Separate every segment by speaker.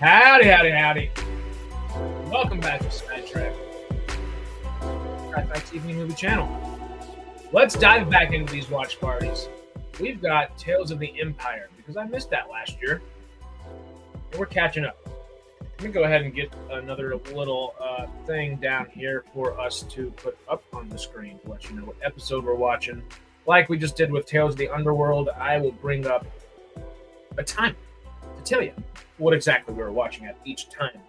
Speaker 1: Howdy, howdy, howdy. Welcome back to SciTrek, Sci-Fi TV movie channel. Let's dive back into these watch parties. We've got Tales of the Empire, because I missed that last year. And we're catching up. Let me go ahead and get another little thing down here for us to put up on the screen to let you know what episode we're watching. Like we just did with Tales of the Underworld, I will bring up a time to tell you what exactly we were watching at each time.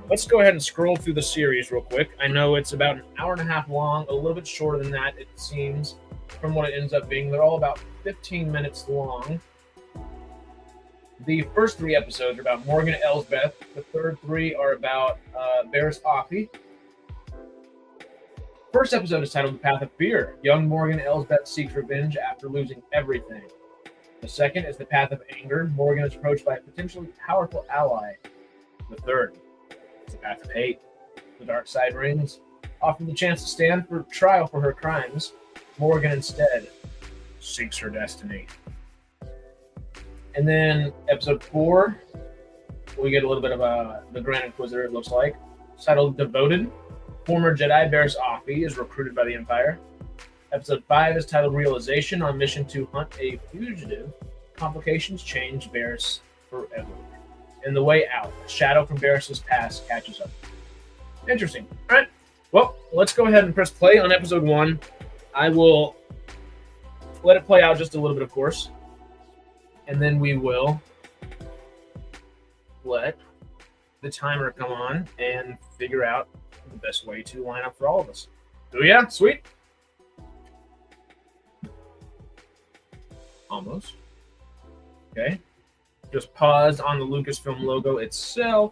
Speaker 1: Let's go ahead and scroll through the series real quick. I know it's about an hour and a half long, a little bit shorter than that, it seems, from what it ends up being. They're all about 15 minutes long. The first three episodes are about Morgan and Elsbeth. The third three are about Barris Offee. First episode is titled The Path of Fear. Young Morgan Elsbeth seeks revenge after losing everything. The second is The Path of Anger. Morgan is approached by a potentially powerful ally. The third is The Path of Hate. The dark side rings. Offering the chance to stand for trial for her crimes, Morgan instead seeks her destiny. And then episode 4, we get a little bit of the Grand Inquisitor, it looks like. It's titled Devoted. Former Jedi Barris Offee is recruited by the Empire. Episode 5 is titled Realization. On mission to hunt a fugitive, complications change Barris forever. And The Way Out, a shadow from Barris's past catches up. Interesting. All right. Well, let's go ahead and press play on episode 1. I will let it play out just a little bit, of course. And then we will let the timer come on and figure out the best way to line up for all of us. Oh, yeah? Sweet. Almost. Okay. Just paused on the Lucasfilm logo itself.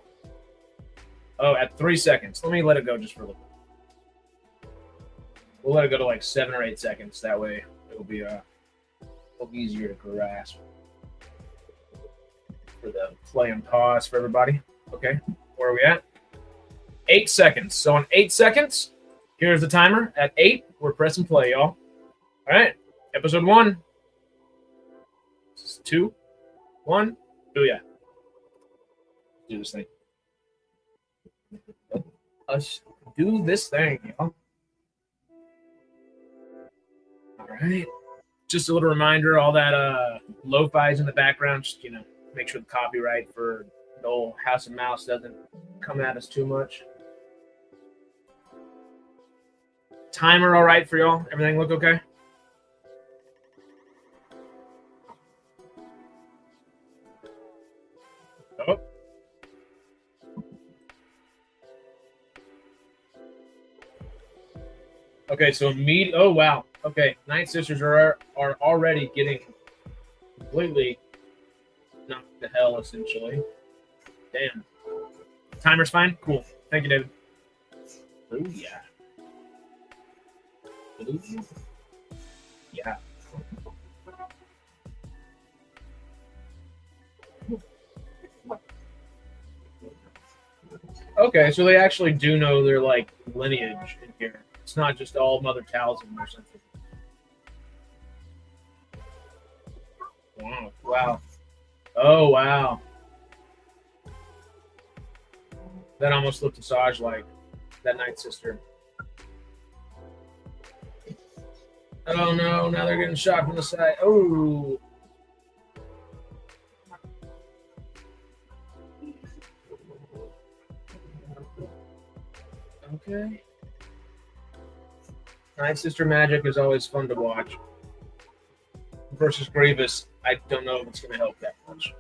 Speaker 1: Oh, at 3 seconds. Let me let it go just for a little bit. We'll let it go to like 7 or 8 seconds. That way it'll be a little easier to grasp for the play and pause for everybody. Okay. Where are we at? 8 seconds. So in 8 seconds, here's the timer. At 8, we're pressing play, y'all. All right. Episode 1. 2, 1. Booyah. Do this thing. Let's do this thing, y'all. All right. Just a little reminder, all that lo-fi's in the background, just, make sure the copyright for the old House of Mouse doesn't come at us too much. Timer all right for y'all? Everything look okay? Oh. Okay, so oh wow. Okay, Night Sisters are already getting completely knocked to hell, essentially. Damn. Timer's fine? Cool. Thank you, David. Oh yeah. Ooh. Yeah. Okay, so they actually do know their lineage in here. It's not just all Mother Talzin or something. Wow. Oh wow. That almost looked Asajj like that Night Sister. Oh no, now they're getting shot from the side. Oh. Okay. Night Sister magic is always fun to watch. Versus Grievous, I don't know if it's going to help that much.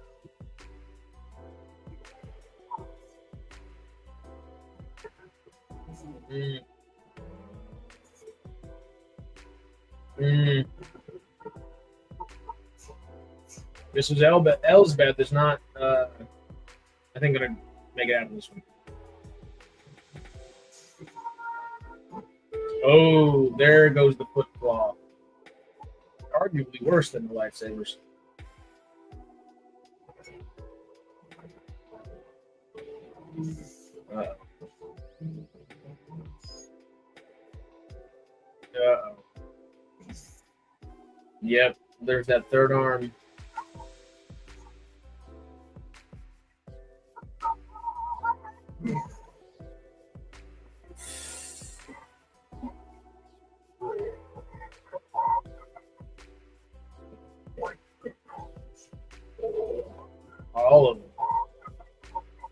Speaker 1: This is Elsbeth is not, I think, going to make it out of this one. Oh, there goes the foot claw. Arguably worse than the lightsabers. Uh-oh. Uh-oh. Yep, there's that third arm. All of them.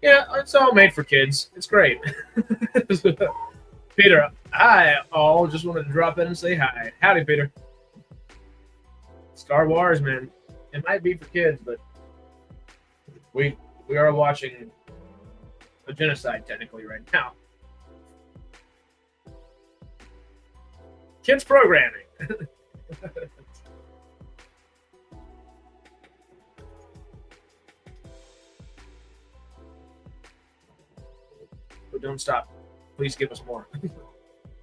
Speaker 1: Yeah, it's all made for kids. It's great. Peter, hi, all. Just wanted to drop in and say hi. Howdy, Peter. Star Wars, man. It might be for kids, but we are watching a genocide technically right now. Kids programming. But don't stop. Please give us more.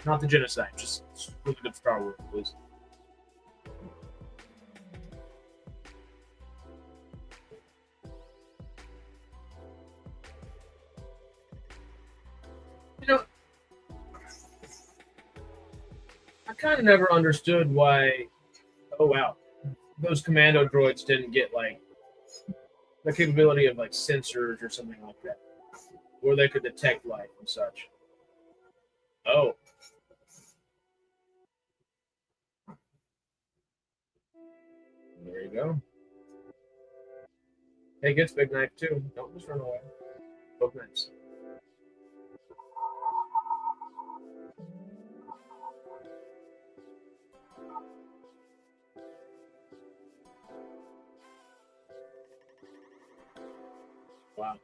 Speaker 1: Not the genocide, just really good Star Wars, please. You know, I kind of never understood why. Oh wow, those commando droids didn't get like the capability of like sensors or something like that, where they could detect life and such. Oh. There you go. Hey, gets big knife too. Don't just run away. Both knives. Wow.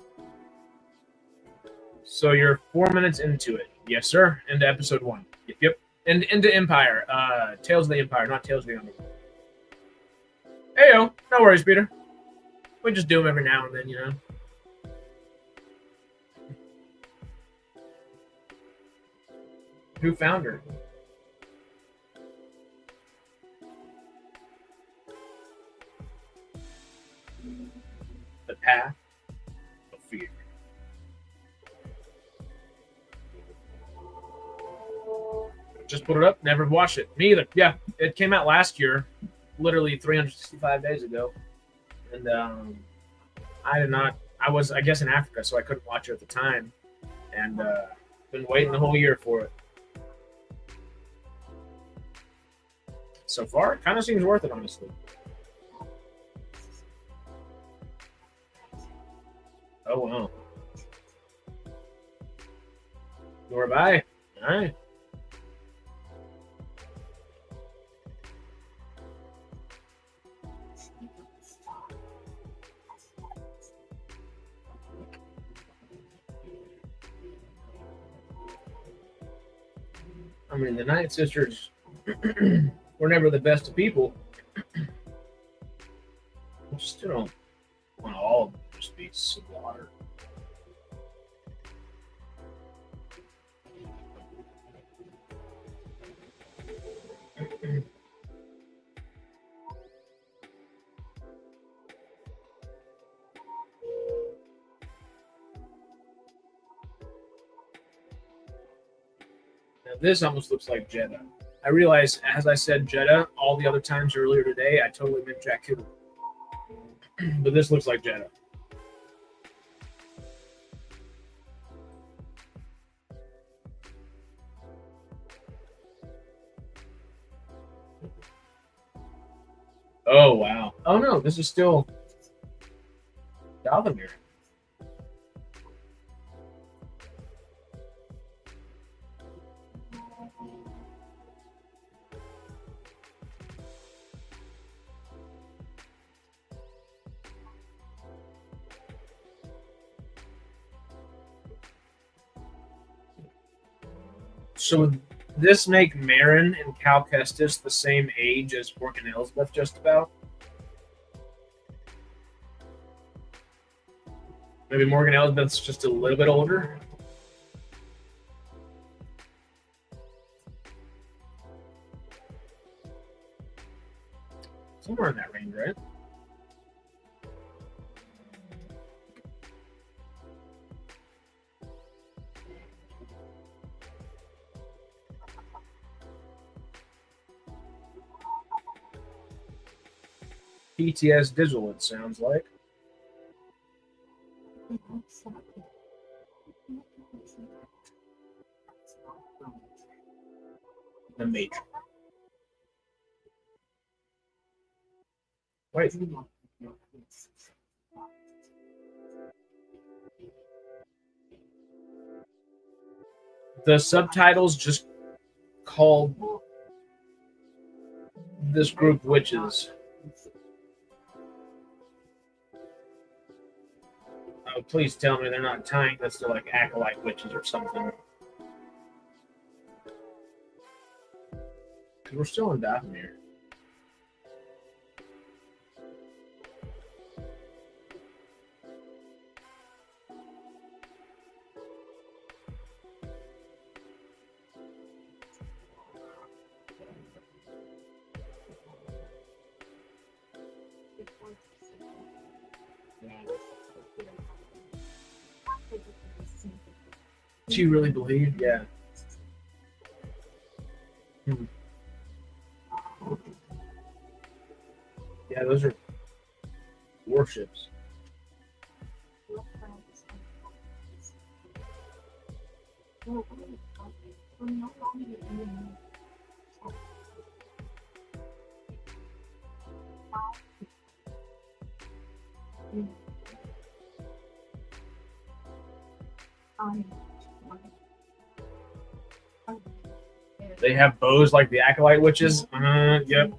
Speaker 1: So you're 4 minutes into it. Yes, sir. Into episode 1. Yep. And into Empire. Tales of the Empire, not Tales of the Underworld. Heyo. No worries, Peter. We just do them every now and then, you know. Who found her? The Path of Fear. Just put it up. Never watched it. Me either. Yeah, it came out last year, literally 365 days ago, and I did not. I was, I guess, in Africa, so I couldn't watch it at the time, and been waiting the whole year for it. So far, it kind of seems worth it, honestly. Oh wow. You're by. All right. I mean, the Night Sisters were never the best of people. I still don't want all of them to just be slaughtered. Now, this almost looks like Jeddah. I realize, as I said Jeddah, all the other times earlier today, I totally meant Jakku. But this looks like Jeddah. Oh, wow. Oh, no, this is still Dathomir. So would this make Marin and Cal Kestis the same age as Morgan Elsbeth, just about? Maybe Morgan Elsbeth's just a little bit older? Somewhere in that range, right? PTS Digital, it sounds like. The Major. Wait. The subtitles just called this group witches. Oh, please tell me they're not tying this to like acolyte witches or something. Because we're still in Dathomir. Do you really believe? Yeah. Yeah, those are warships. They have bows like the acolyte witches. Yep.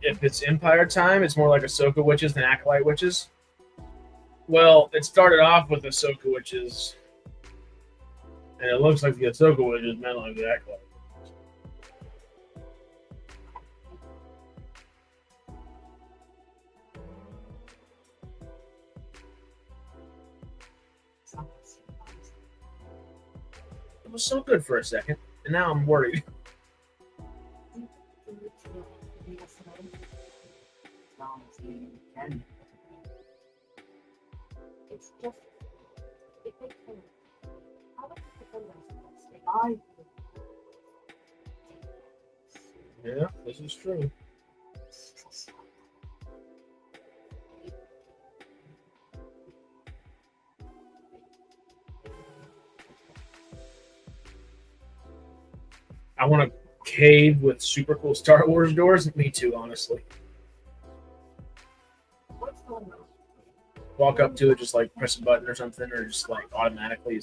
Speaker 1: If it's Empire time, it's more like Ahsoka witches than acolyte witches. Well, it started off with Ahsoka witches, and it looks like the Ahsoka witches meant like the acolyte. It was so good for a second, and now I'm worried. Yeah, this is true. I want a cave with super cool Star Wars doors. Me too, honestly. Walk up to it, just like press a button or something, or just like automatically.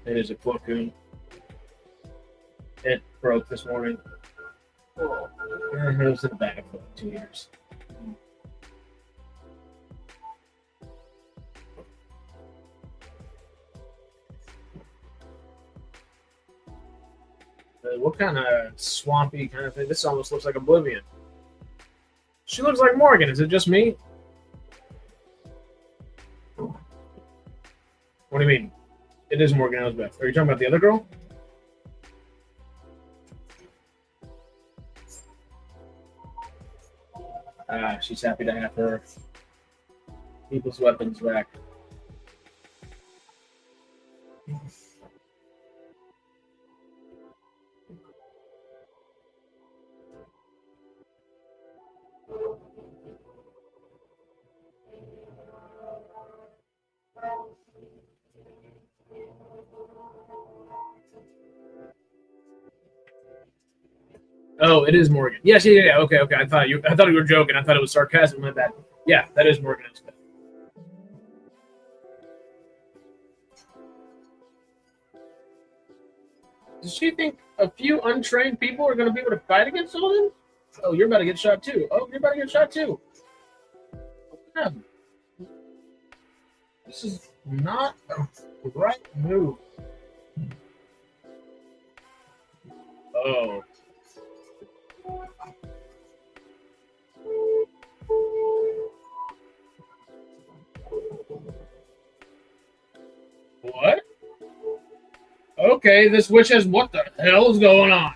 Speaker 1: It is a Plo Koon. It broke this morning. It was in the bag for like 2 years. What kind of swampy kind of thing? This almost looks like Oblivion. She looks like Morgan. Is it just me? What do you mean? It is Morgan Elsbeth. Are you talking about the other girl? She's happy to have her people's weapons back. Oh, it is Morgan. Yes, yeah. Okay. I thought you were joking. I thought it was sarcasm. My bad. Yeah, that is Morgan Elsbeth. Does she think a few untrained people are going to be able to fight against all of them? Oh, you're about to get shot too. Oh, you're about to get shot too. Yeah. This is not a right move. Oh. What? Okay, this witch has what the hell is going on?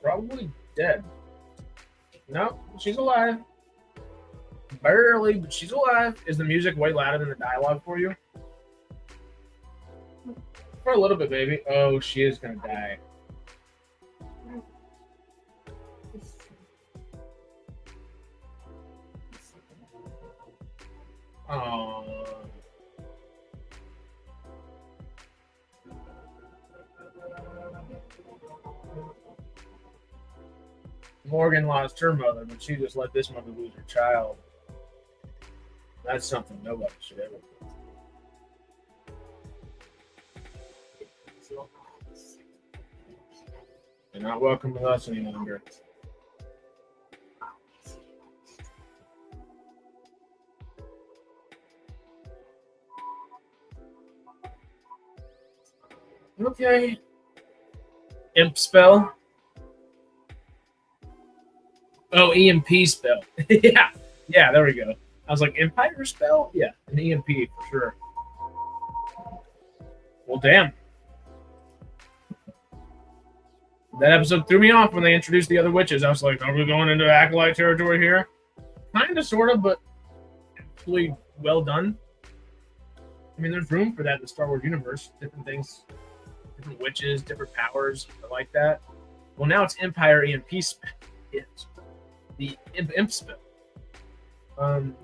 Speaker 1: Probably Dead. No, she's alive. Barely, but she's alive. Is the music way louder than the dialogue for you? For a little bit, baby. Oh, she is gonna die. Oh. Morgan lost her mother, but she just let this mother lose her child. That's something nobody should ever do. You're not welcome with us any longer. Okay. Imp spell. Oh, EMP spell. Yeah. Yeah, there we go. I was like, Empire spell? Yeah, an EMP for sure. Well, damn. That episode threw me off when they introduced the other witches. I was like, are we going into Acolyte territory here? Kind of, sort of, but actually well done. I mean, there's room for that in the Star Wars universe. Different things, different witches, different powers. I like that. Well, now it's Empire EMP spell. Yes. The imp spell.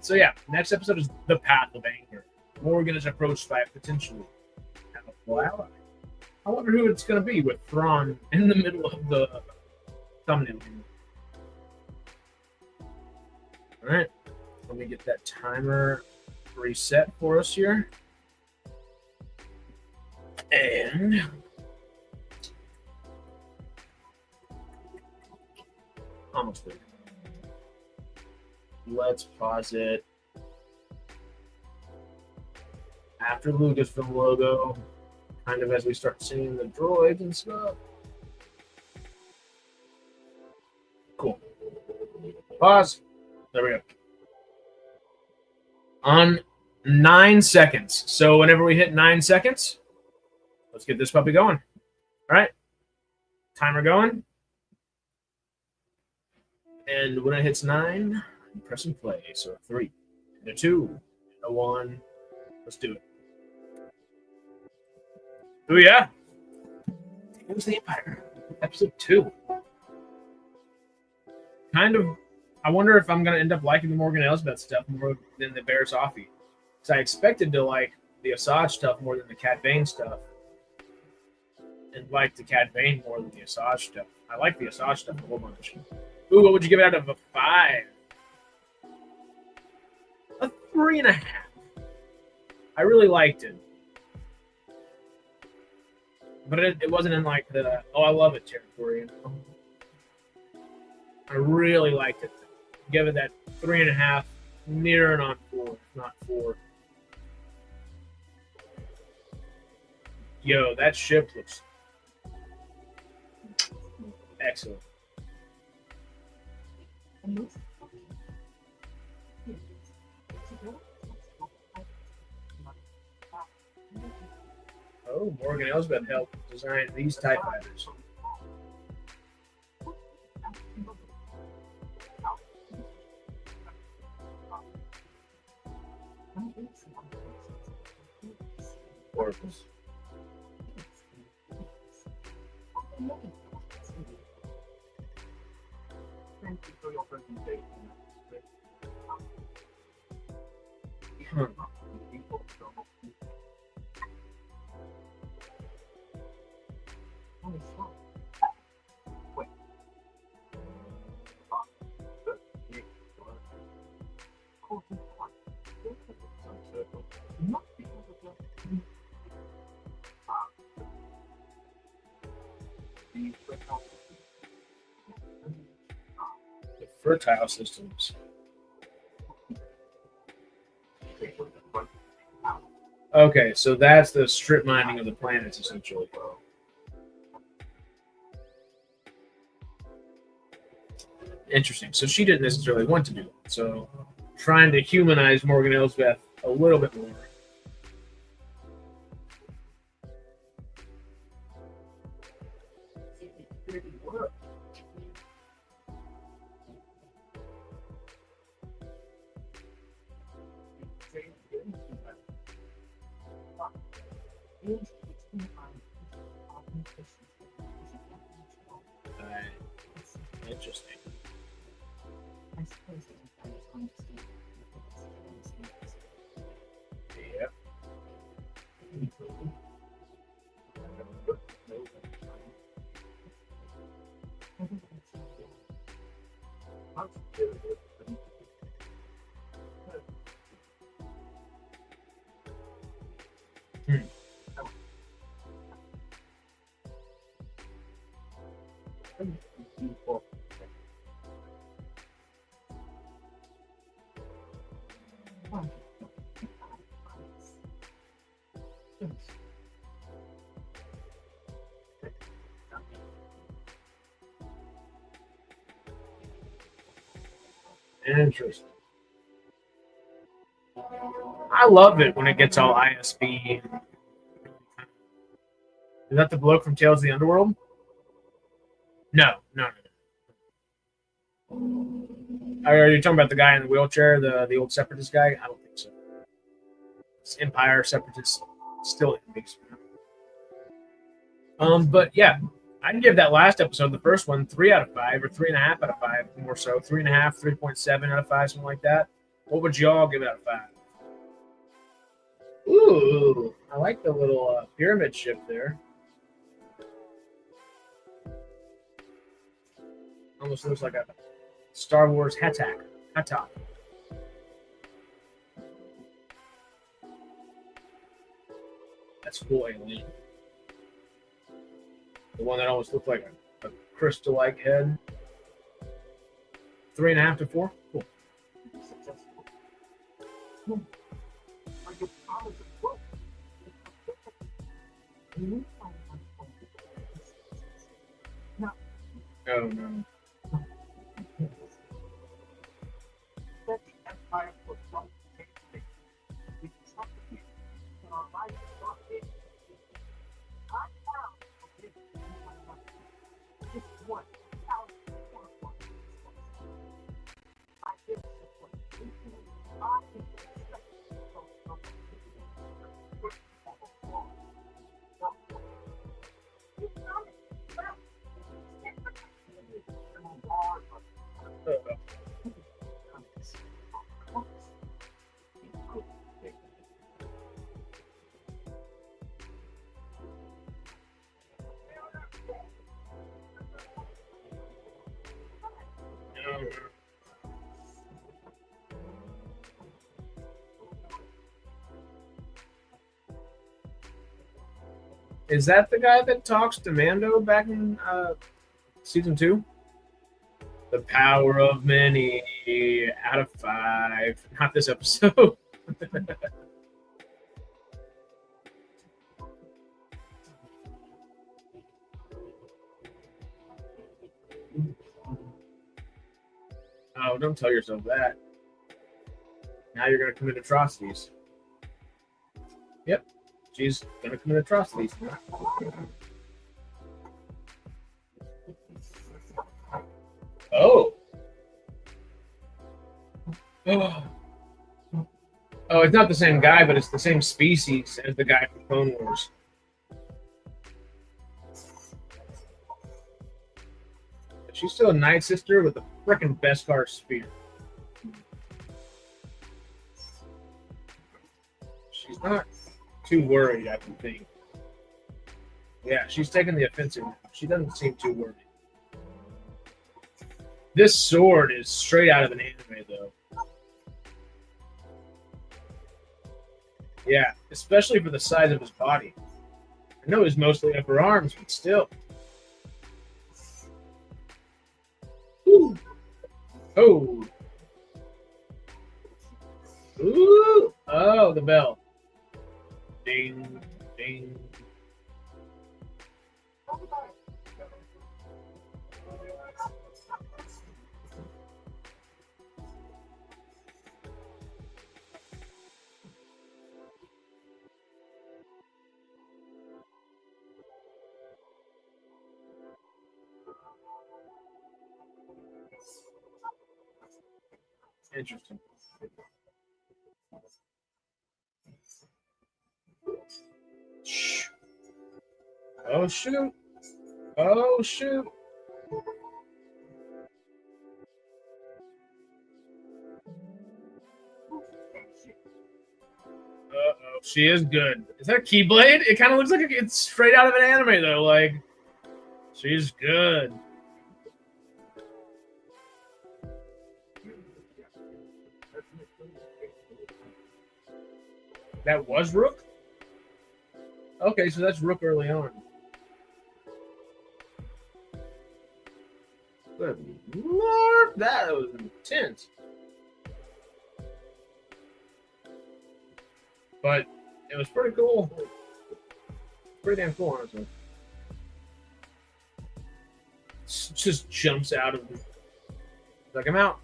Speaker 1: So yeah, next episode is The Path of Anger. Morgan is approached by a potentially powerful ally. I wonder who it's going to be with Thrawn in the middle of the thumbnail. All right, let me get that timer reset for us here. And almost there. Let's pause it. After Lucasfilm logo, kind of as we start seeing the droids and stuff. Cool. Pause. There we go. On 9 seconds. So whenever we hit 9 seconds, let's get this puppy going. All right. Timer going. And when it hits 9, press and play. So 3, and a 2, and a 1. Let's do it. Oh yeah. It was the Empire. Episode 2. Kind of. I wonder if I'm gonna end up liking the Morgan Elsbeth stuff more than the Bear Offie. Because I expected to like the Asajj stuff more than the Cad Bane stuff, and like the Cad Bane more than the Asajj stuff. I like the Asajj stuff a whole bunch. Ooh, what would you give it out of a 5? A 3.5. I really liked it. But it wasn't in like the, oh, I love it territory. You know? I really liked it. Give it that 3.5, near on 4, not 4. Yo, that ship looks excellent. Oh, Morgan Elsbeth helped design these TIE fighters. Oracles.
Speaker 2: Thank you for your presentation.
Speaker 1: The fertile systems. Okay, so that's the strip mining of the planets, essentially. Interesting. So she didn't necessarily want to do it. So trying to humanize Morgan Elsbeth a little bit more. Interesting.
Speaker 3: I suppose it was understand.
Speaker 1: Yep. Interesting. I love it when it gets all ISB. Is that the bloke from Tales of the Underworld? No. Are you talking about the guy in the wheelchair, the old separatist guy? I don't think so. It's Empire separatist, still enemies. But yeah, I'd give that last episode, the first one, 3 out of 5 or 3.5 out of 5, more so 3.5, 3.7 out of 5, something like that. What would y'all give it out of 5? Ooh, I like the little pyramid ship there. Almost looks like a Star Wars Hatak. That's cool, alien. The one that almost looked like a crystal-like head. 3.5 to 4? Cool. Oh, no. Is that the guy that talks to Mando back in season 2? The power of many out of 5. Not this episode. Oh, don't tell yourself that. Now you're going to commit atrocities. Yep. She's going to commit atrocities. Oh. Oh, it's not the same guy, but it's the same species as the guy from Clone Wars. She's still a Night Sister with the frickin' Beskar spear. She's not too worried, I don't think. Yeah, she's taking the offensive. She doesn't seem too worried. This sword is straight out of an anime, though. Yeah, especially for the size of his body. I know he's mostly upper arms, but still. Ooh. Oh. Ooh. Oh, the bell. Ding, ding. Interesting. Shh. Oh, shoot. Oh, shoot. She is good. Is that a Keyblade? It kind of looks like it's straight out of an anime, though. Like, she's good. That was Rook? Okay, so that's Rook early on. Good Lord, that was intense. But it was pretty cool. Pretty damn cool, honestly. Just jumps out of the... Like, I'm out.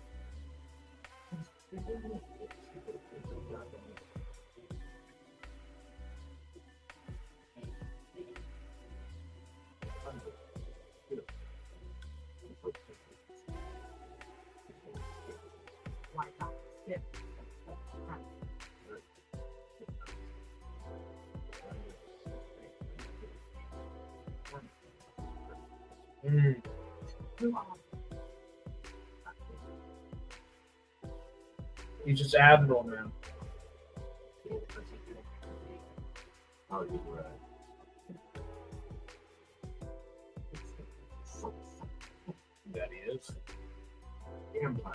Speaker 1: Mm. He's just admiral now. That he is.
Speaker 2: Empire.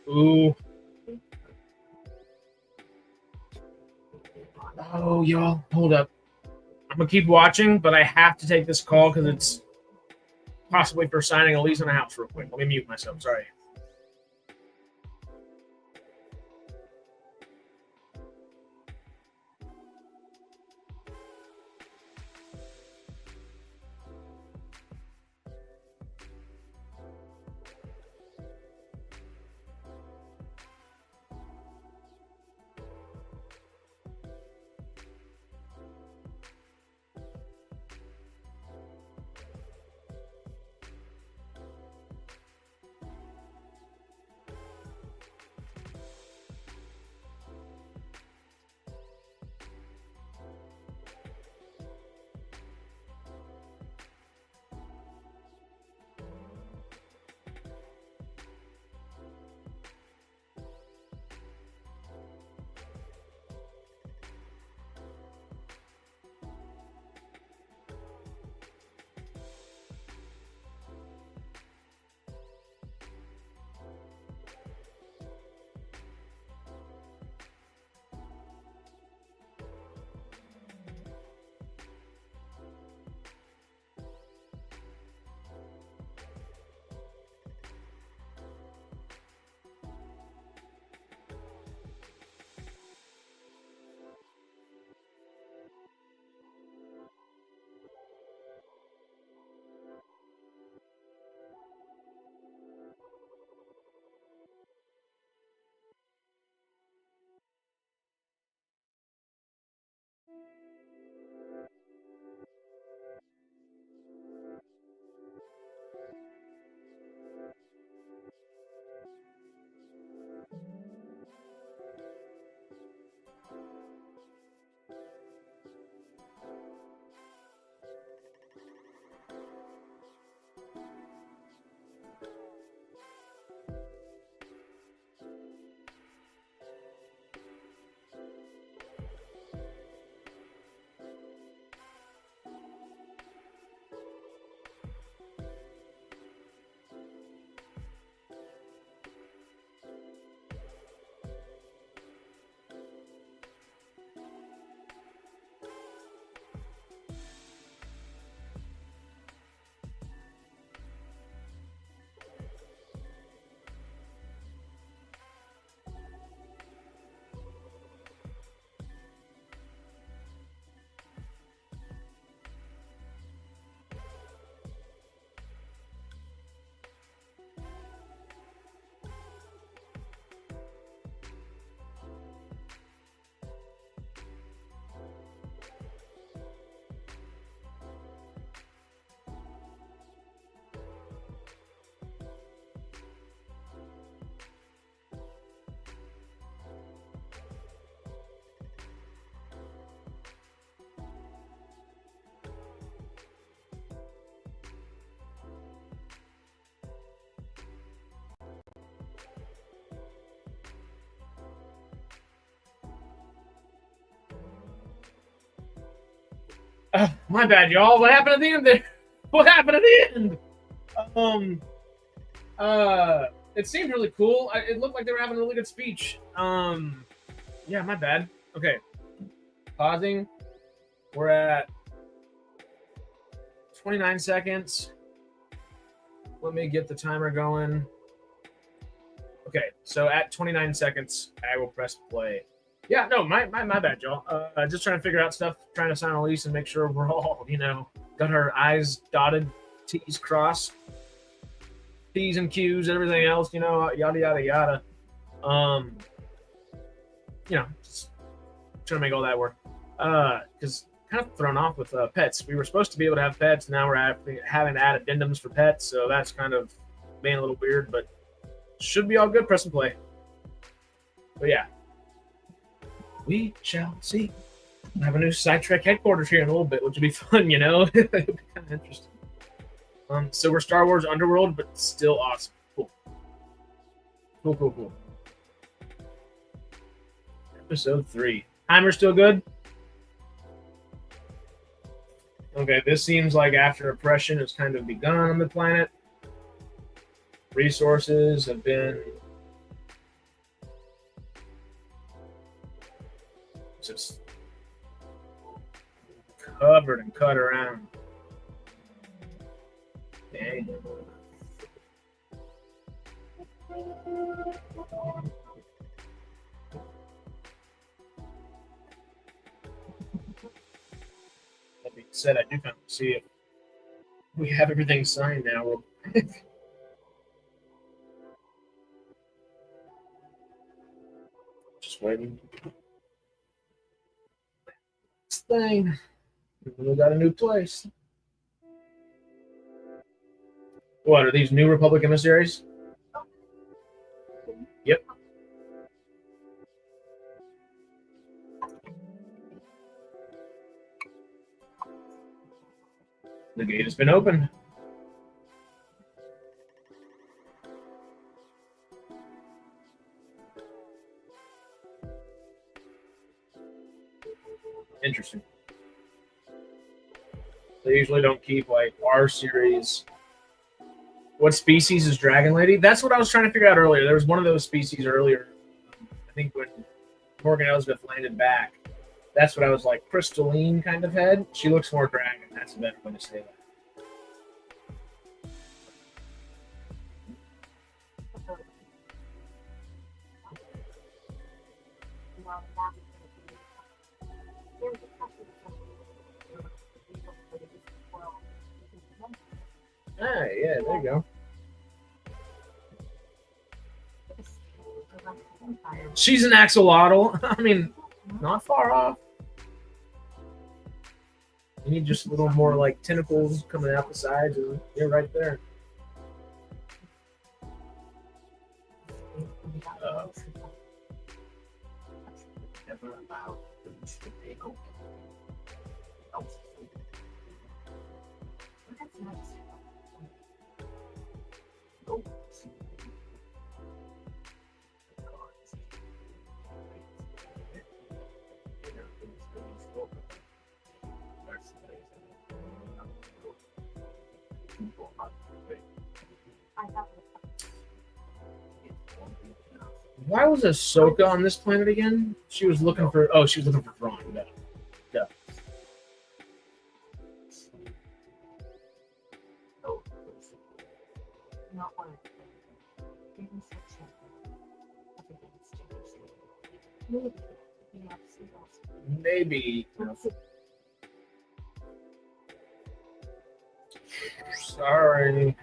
Speaker 1: Ooh. Oh, y'all, hold up. I'm gonna keep watching, but I have to take this call because it's possibly for signing a lease on a house real quick. Let me mute myself. Sorry. My bad, y'all. What happened at the end there? What happened at the end? It seemed really cool. It looked like they were having a really good speech. Yeah, my bad. Okay. Pausing. We're at 29 seconds. Let me get the timer going. Okay, so at 29 seconds, I will press play. Yeah, no, my bad, y'all. Just trying to figure out stuff, trying to sign a lease and make sure we're all, got our I's dotted, T's crossed, P's and Q's, everything else, yada, yada, yada. Just trying to make all that work. Because kind of thrown off with pets. We were supposed to be able to have pets. Now we're having to add addendums for pets. So that's kind of being a little weird, but should be all good. Press and play. But yeah, we shall see. I have a new SciTrek headquarters here in a little bit, which would be fun, It'll be kind of interesting. So we're Star Wars Underworld, but still awesome. Cool. Cool. Episode 3. Timer still good? Okay, this seems like after oppression has kind of begun on the planet. Resources have been just covered and cut around. Dang. That being said, I do kind of see if we have everything signed now. Real quick. Just waiting. This thing. We got a new place. What are these new Republic emissaries? Yep. The gate has been opened. Interesting. They usually don't keep like our series. What species is Dragon Lady? That's what I was trying to figure out earlier. There was one of those species earlier. I think when Morgan Elsbeth landed back. That's what I was like, crystalline kind of head. She looks more dragon. That's a better way to say that. Ah, yeah, there you go. She's an axolotl. I mean, not far off. You need just a little more like tentacles coming out the sides, and you're right there. Why was Ahsoka on this planet again? She was looking for. Oh, she was looking for Thrawn. No. Yeah. Maybe. Sorry.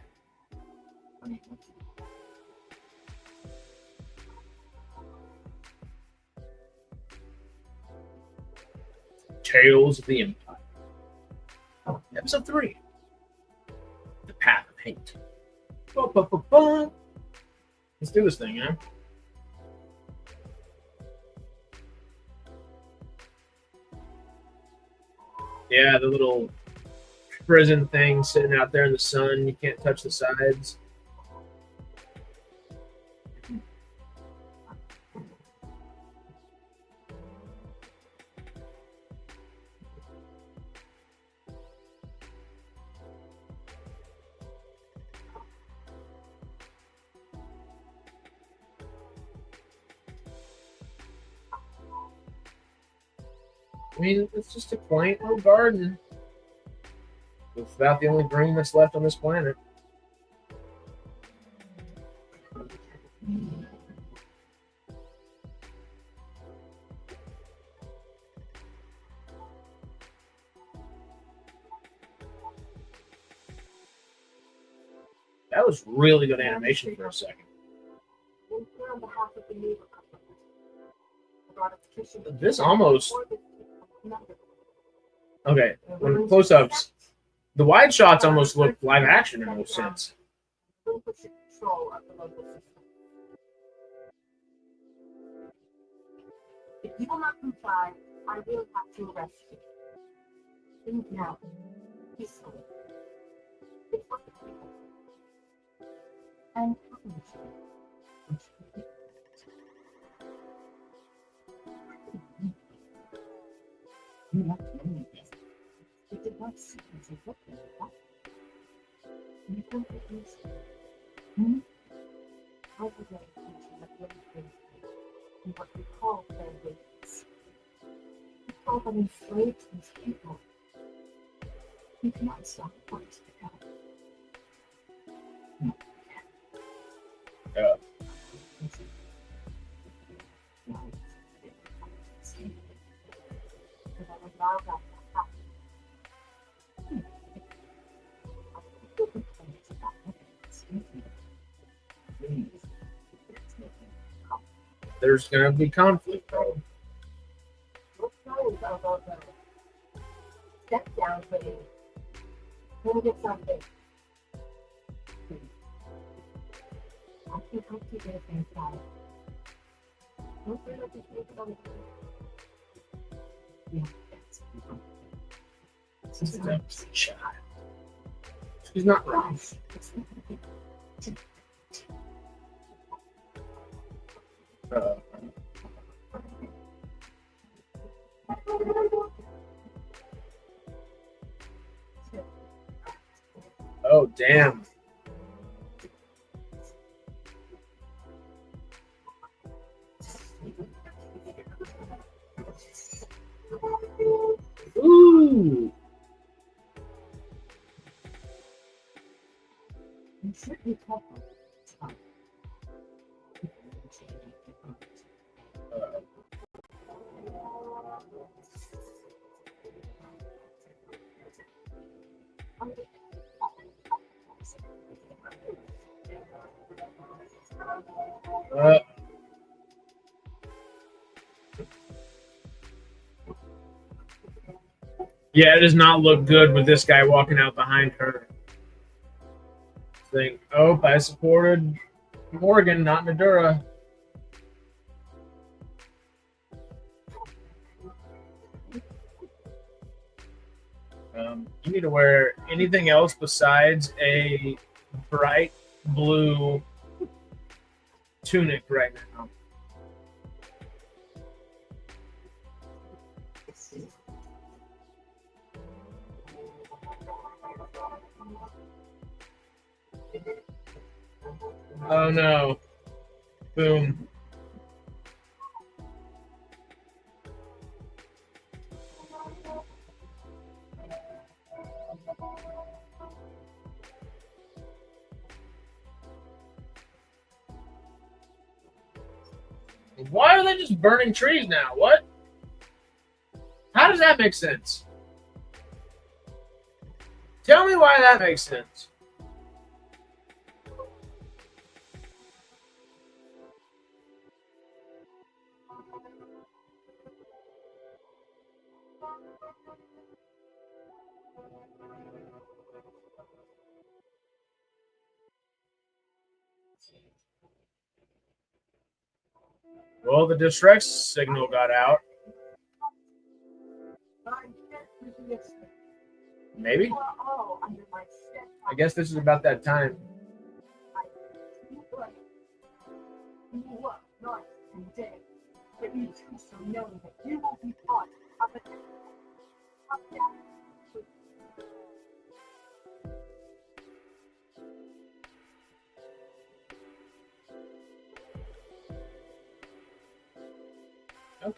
Speaker 1: Tales of the Empire. Episode 3. The Path of Hate. Let's do this thing, huh? Yeah, the little prison thing sitting out there in the sun. You can't touch the sides. I mean, it's just a quaint little garden. It's about the only green that's left on this planet. That was really good animation for a second. This almost... Okay, when close-ups, the wide shots almost look live action in most sense.
Speaker 3: If you will not comply, I will have to arrest you. Think now, peacefully. It's what the people and you left me this. It did not seem as if looking at that. You think it is? I would like to let you in what we call their ways. We call them enslaved these people. You cannot stop what is to come. No.
Speaker 1: Yeah. There's gonna be conflict, though.
Speaker 3: Step down, please. Let me get something. I can help you get a inside. Don't feel like you take it on the yeah, that's
Speaker 1: She's a child. She's not wrong. Oh, damn. Ooh.
Speaker 3: You should be careful.
Speaker 1: Yeah, it does not look good with this guy walking out behind her. Think, oh, I supported Morgan, not Nadura. You need to wear anything else besides a bright blue tunic right now. Oh no. Boom. Why are they just burning trees now? What? How does that make sense? Tell me why that makes sense. Well, the distress signal got out. Maybe? I guess this is about that time.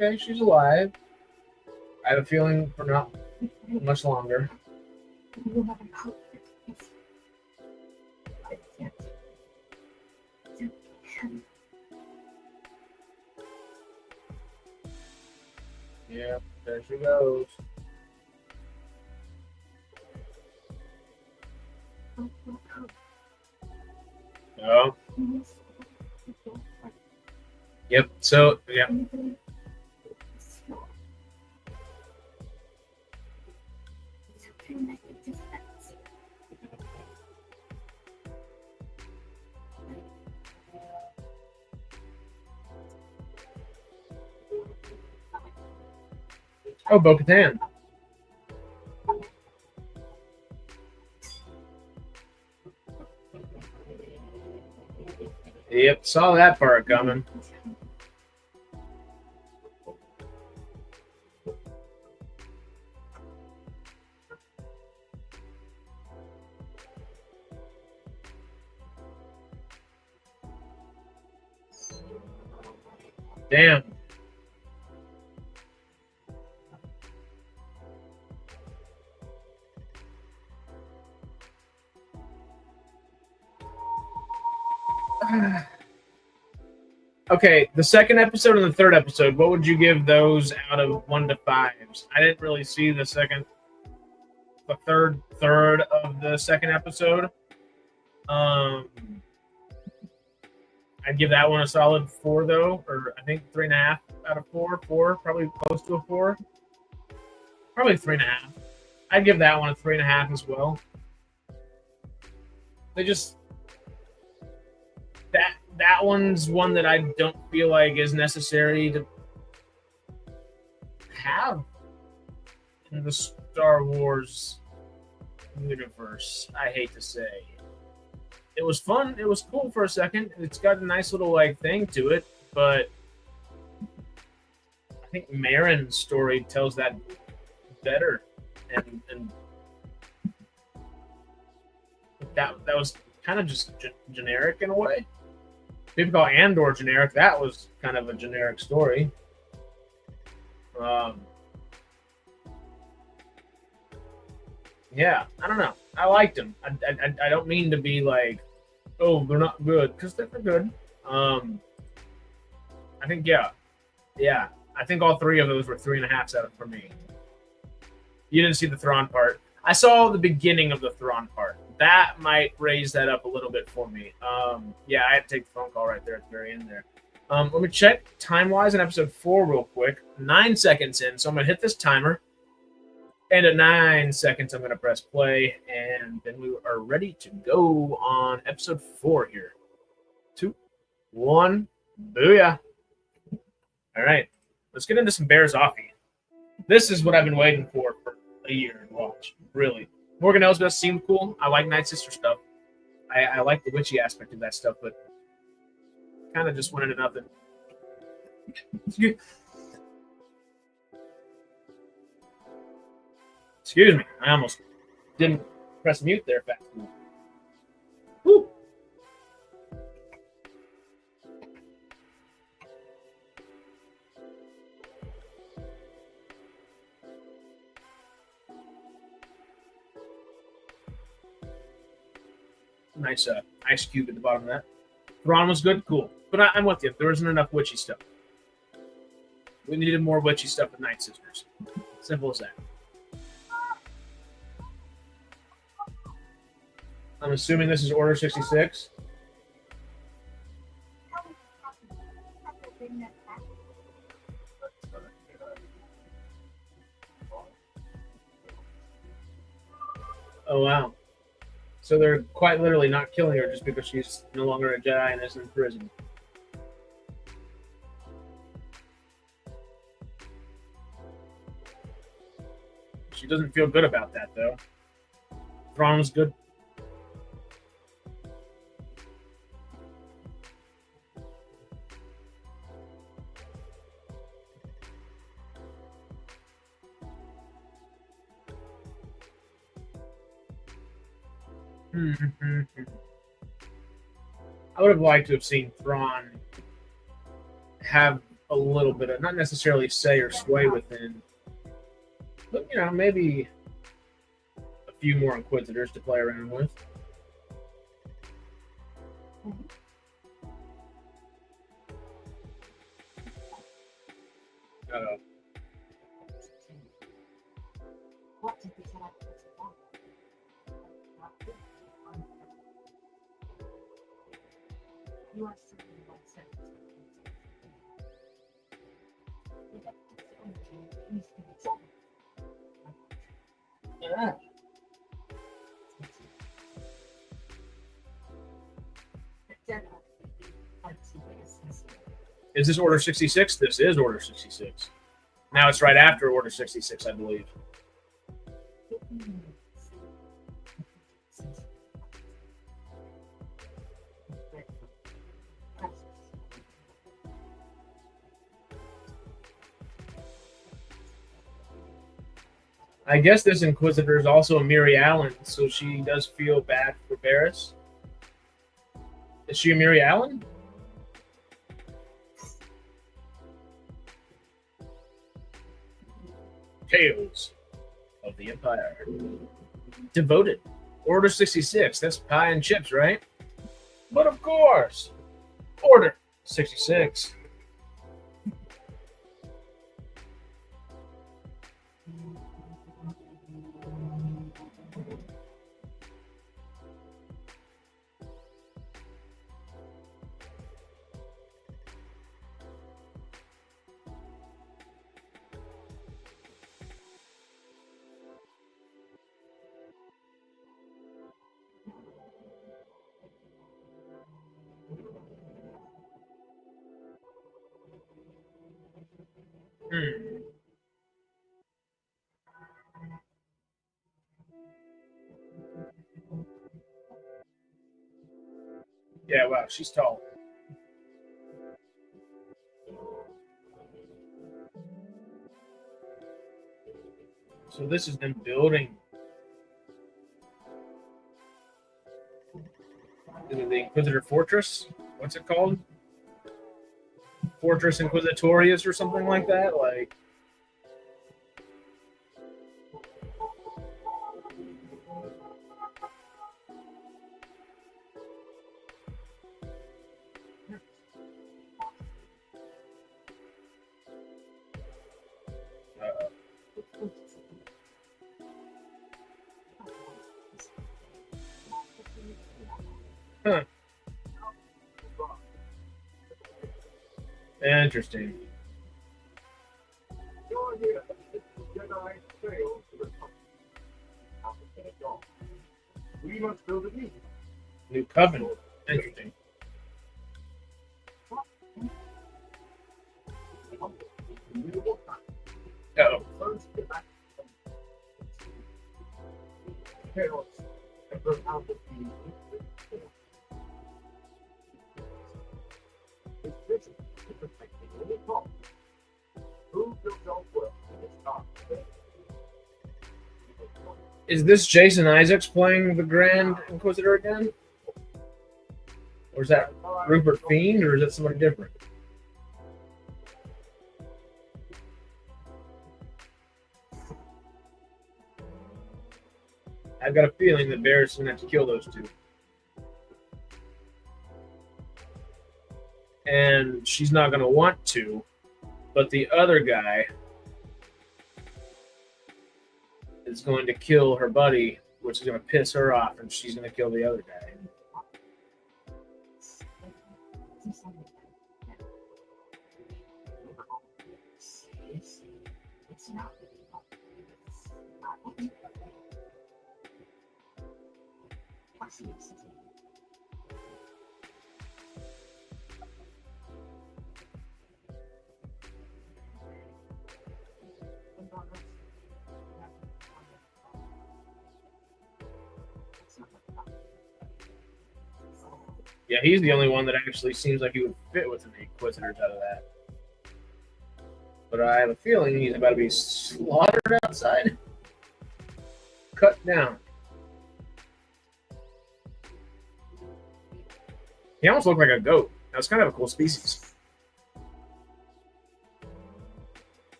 Speaker 1: Okay, she's alive. I have a feeling for not much longer.
Speaker 3: You never know. I can't. You can.
Speaker 1: Yeah, there she goes. Oh. Yep. So, yeah. Oh, Bo-Katan. Yep, saw that part coming. Damn. Okay, the second episode and the third episode, what would you give those out of 1 to 5s? I didn't really see the third of the second episode. I'd give that one a solid 4 though, or I think 3.5 out of 4. 4, probably close to a 4. Probably 3.5. I'd give that one a 3.5 as well. They just that one's one that I don't feel like is necessary to have in the Star Wars universe. I hate to say. It was fun. It was cool for a second. It's got a nice little like thing to it, but I think Marin's story tells that better, and that was kind of just generic in a way. People call Andor generic. That was kind of a generic story. Yeah, I don't know. I liked them. I don't mean to be like, oh, they're not good, because they're good. I think yeah. I think all 3 of those were 3.5 out for me. You didn't see the Thrawn part. I saw the beginning of the Thrawn part. That might raise that up a little bit for me. Yeah, I had to take the phone call right there at the very end there. Let me check time-wise in episode 4 real quick. 9 seconds in, so I'm going to hit this timer. And at 9 seconds, I'm going to press play, and then we are ready to go on episode 4 here. 2, 1, booyah. All right, let's get into some Bears Offie. This is what I've been waiting for a year to watch, really. Morgan Elsbeth seemed cool. I like Night Sister stuff. I like the witchy aspect of that stuff, but kind of just went into nothing. Excuse me. I almost didn't press mute there fast enough. Woo. Nice ice cube at the bottom of that. Thrawn was good, cool. But I'm with you. There isn't enough witchy stuff. We needed more witchy stuff with Night Sisters. Simple as that. I'm assuming this is Order 66. Oh, wow. So they're quite literally not killing her just because she's no longer a Jedi and is in prison. She doesn't feel good about that, though. Thrawn was good. I would have liked to have seen Thrawn have a little bit of, not necessarily say or sway within But, maybe a few more Inquisitors to play around with. Uh-oh.
Speaker 3: What did we set up for you are certainly one set.
Speaker 1: Yeah. Is this Order 66? This is Order 66. Now it's right after Order 66, I believe. I guess this Inquisitor is also a Miri Allen, so she does feel bad for Barris. Is she a Miri Allen? Tales of the Empire. Devoted. Order 66. That's pie and chips, right? But of course. Order 66. Yeah, wow, she's tall. So this is them building. Is it the Inquisitor Fortress? What's it called? Fortress Inquisitorius or something like that? Like. Huh. Interesting.
Speaker 2: We must build a
Speaker 1: new covenant. Interesting. Oh. Is this Jason Isaacs playing the Grand Inquisitor again? Or is that Rupert Fiend, or is that somebody different? I've got a feeling that Barris is going to have to kill those two. And she's not going to want to, but the other guy is going to kill her buddy, which is going to piss her off, and she's going to kill the other guy. Yeah, he's the only one that actually seems like he would fit with the Inquisitors out of that. But I have a feeling he's about to be slaughtered outside. Cut down. He almost looked like a goat. That was kind of a cool species.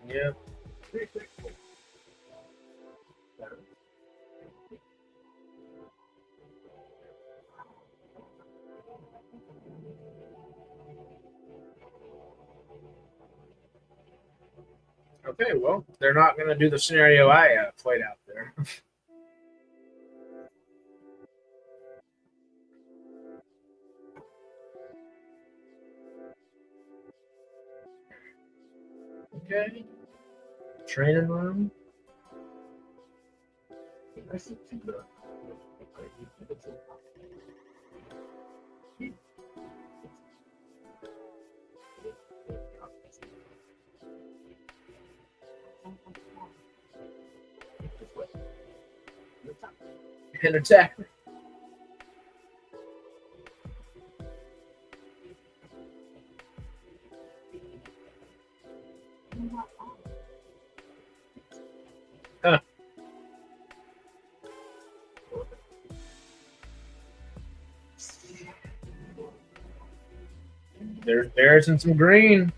Speaker 1: Yeah.
Speaker 2: Pretty cool. Better.
Speaker 1: Okay, well, they're not going to do the scenario I played out there. Okay. Training room.
Speaker 2: I see the
Speaker 1: And attack. Huh. There's bears and some green.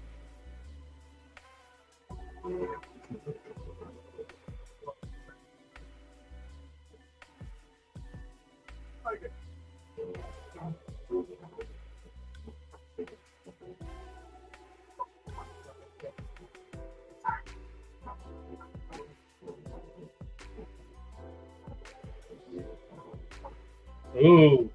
Speaker 1: Ooh.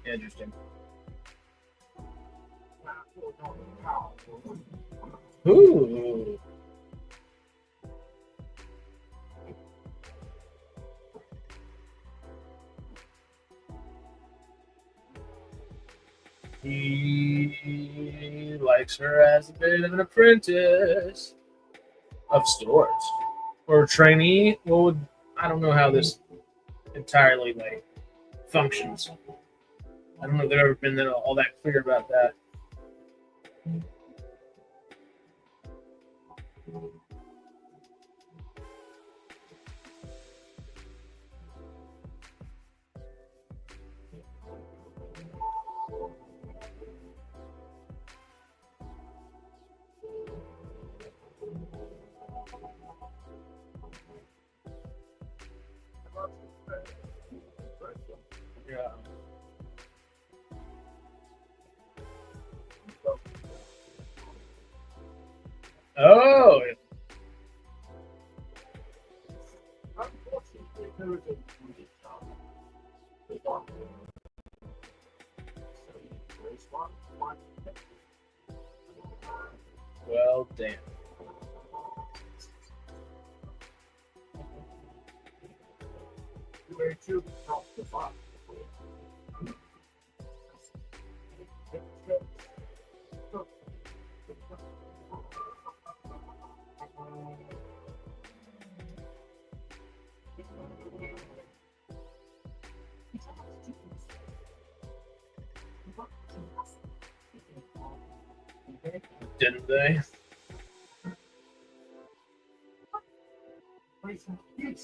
Speaker 1: Interesting. Ooh. He likes her as a bit of an apprentice of sorts. Or trainee. What would I don't know how this entirely like functions. I don't know if they've ever been all that clear about that. Yeah. Oh, well, damn. Didn't they?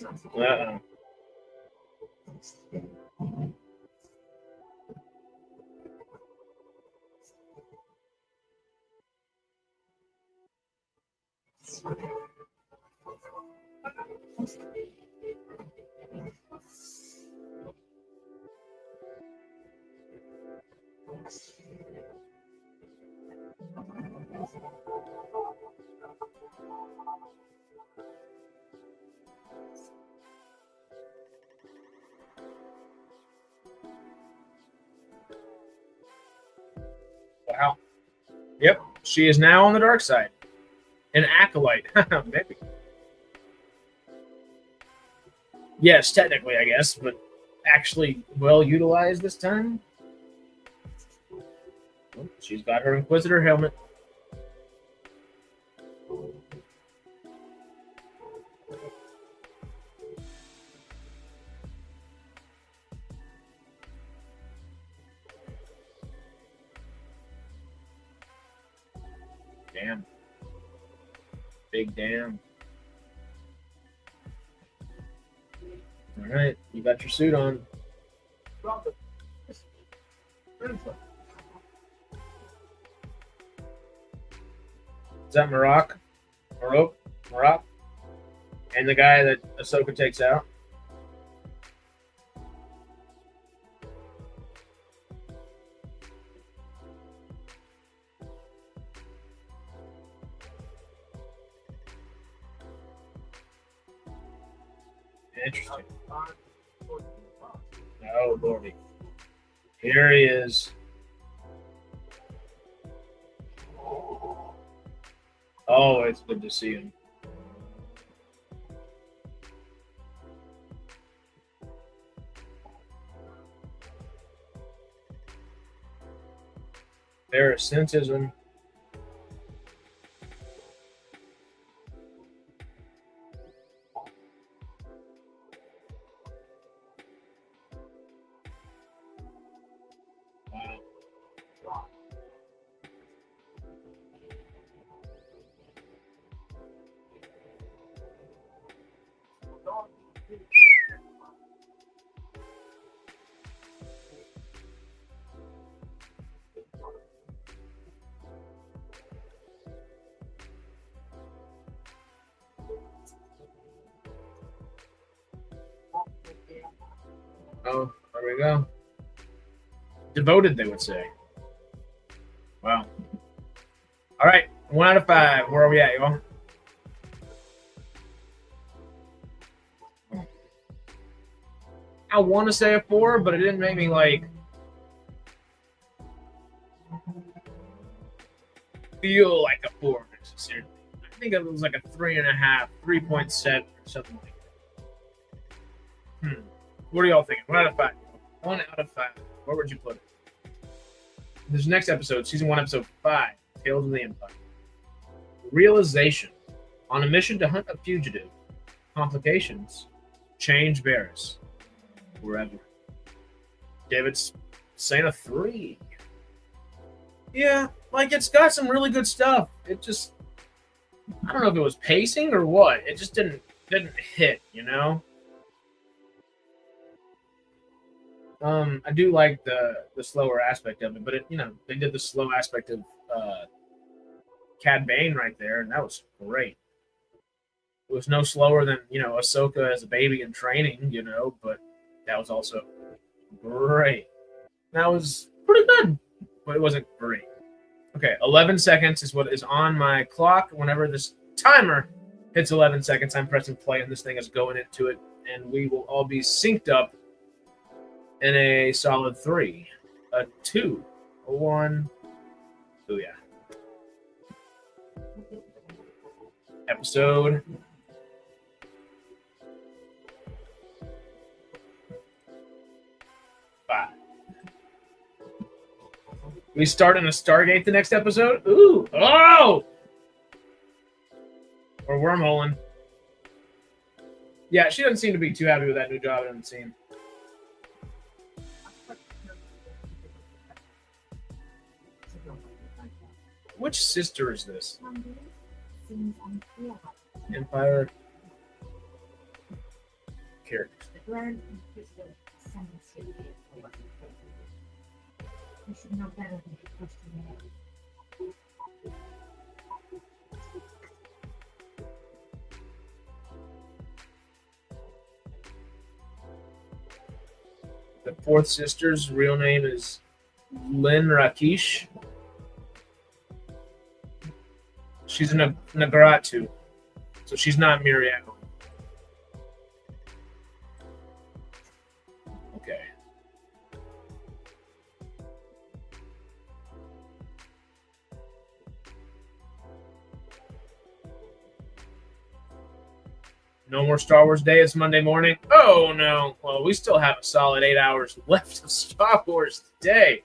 Speaker 1: Uh-oh. Wow. Yep, she is now on the dark side. An acolyte. Maybe. Yes, technically, I guess, but actually well utilized this time. Oh, she's got her Inquisitor helmet. Damn. Big damn. All right, you got your suit on.
Speaker 2: Robert. Peninsula.
Speaker 1: Is that Marok? And the guy that Ahsoka takes out? Interesting. Oh, lordy. Here he is. Oh, it's good to see him. Parasitism. Wow. Oh, there we go. Devoted, they would say. Wow. All right, 1 out of 5. Where are we at, y'all? I want to say a 4, but it didn't make me like feel like a 4 necessarily. I think it was like a 3.5, 3.7, or something like that. What are y'all thinking? 1 out of 5. 1 out of 5. Where would you put it? This next episode, season 1, episode 5, Tales of the Empire. Realization. On a mission to hunt a fugitive. Complications. Change Varys. Forever. David's saying a 3. Yeah, like it's got some really good stuff. It just, I don't know if it was pacing or what. It just didn't hit, you know? I do like the slower aspect of it, but it, you know, they did the slow aspect of Cad Bane right there, and that was great. It was no slower than, you know, Ahsoka as a baby in training, you know, but that was also great. That was pretty good, but it wasn't great. Okay, 11 seconds is what is on my clock. Whenever this timer hits 11 seconds, I'm pressing play, and this thing is going into it, and we will all be synced up in a solid 3, a 2, a 1. Oh, yeah. Episode 5. We start in a Stargate the next episode? Ooh. Oh! Or wormholing. Yeah, she doesn't seem to be too happy with that new job it doesn't seem. Which sister is this? Empire characters. The fourth sister's real name is Lynn Rakish. She's a Nagaratu, so she's not Miriam. Okay. No more Star Wars Day. It's Monday morning. Oh, no. Well, we still have a solid 8 hours left of Star Wars today.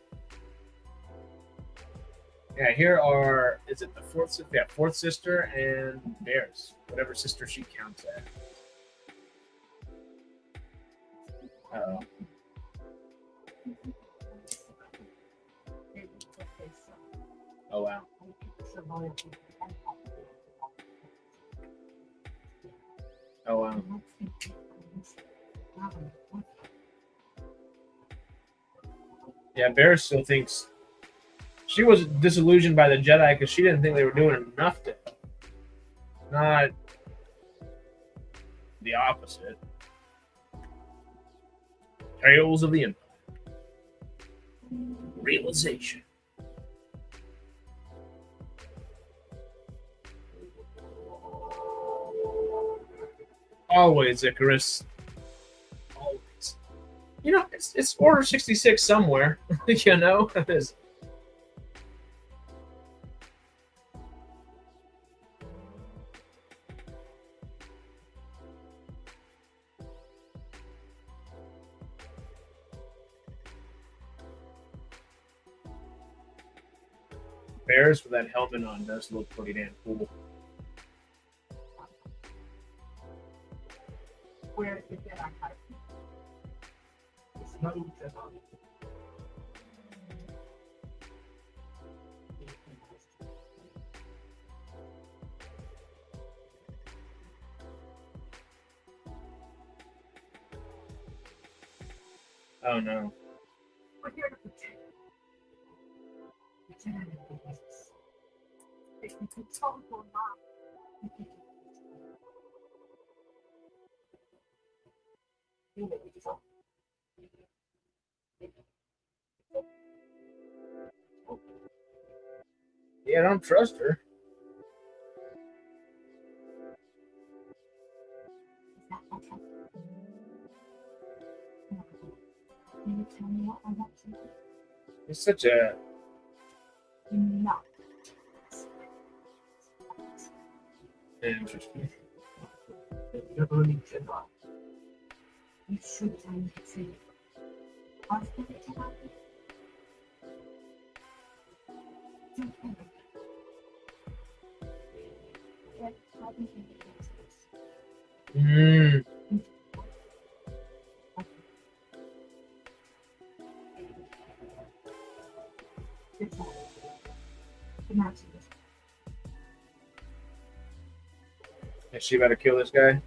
Speaker 1: Yeah, here are, is it the fourth sister? Yeah, fourth sister and Bears, whatever sister she counts at. Uh-oh. Oh, wow. Oh wow.
Speaker 3: And let's think of this.
Speaker 1: Yeah, Bear still thinks she was disillusioned by the Jedi because she didn't think they were doing enough to help. Not the opposite. Tales of the Empire. Realization. Always, Icarus. Always. You know, it's Order 66 somewhere. You know? It's- Bears with that helmet on does look pretty damn cool.
Speaker 3: Where the Jedi cut it.
Speaker 2: It's no Jedi.
Speaker 1: Oh no.
Speaker 3: We're here to protect. The Jedi are the business. They can control your mind. You can do it. You know it's all.
Speaker 1: Yeah, I don't trust her.
Speaker 3: Is that okay? Can you tell me what I want to do?
Speaker 1: It's such a
Speaker 3: No.
Speaker 1: interesting.
Speaker 2: You're only Jedi.
Speaker 3: You should tell me to see it. I was going to tell you. Don't think of it. Yeah, I think you need to answer this.
Speaker 1: Mm.
Speaker 3: It's all. The match is.
Speaker 1: Is she about to kill this guy?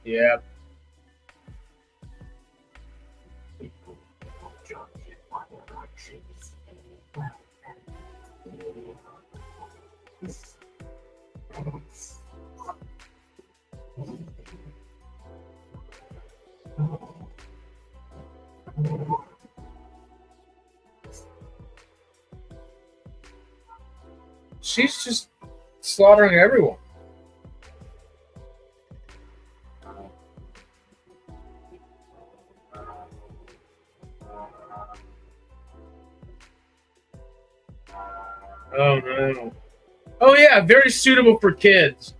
Speaker 1: Yeah.
Speaker 2: People don't judge it by their actions. Well, this.
Speaker 1: She's just slaughtering everyone. Oh no. Oh yeah, very suitable for kids.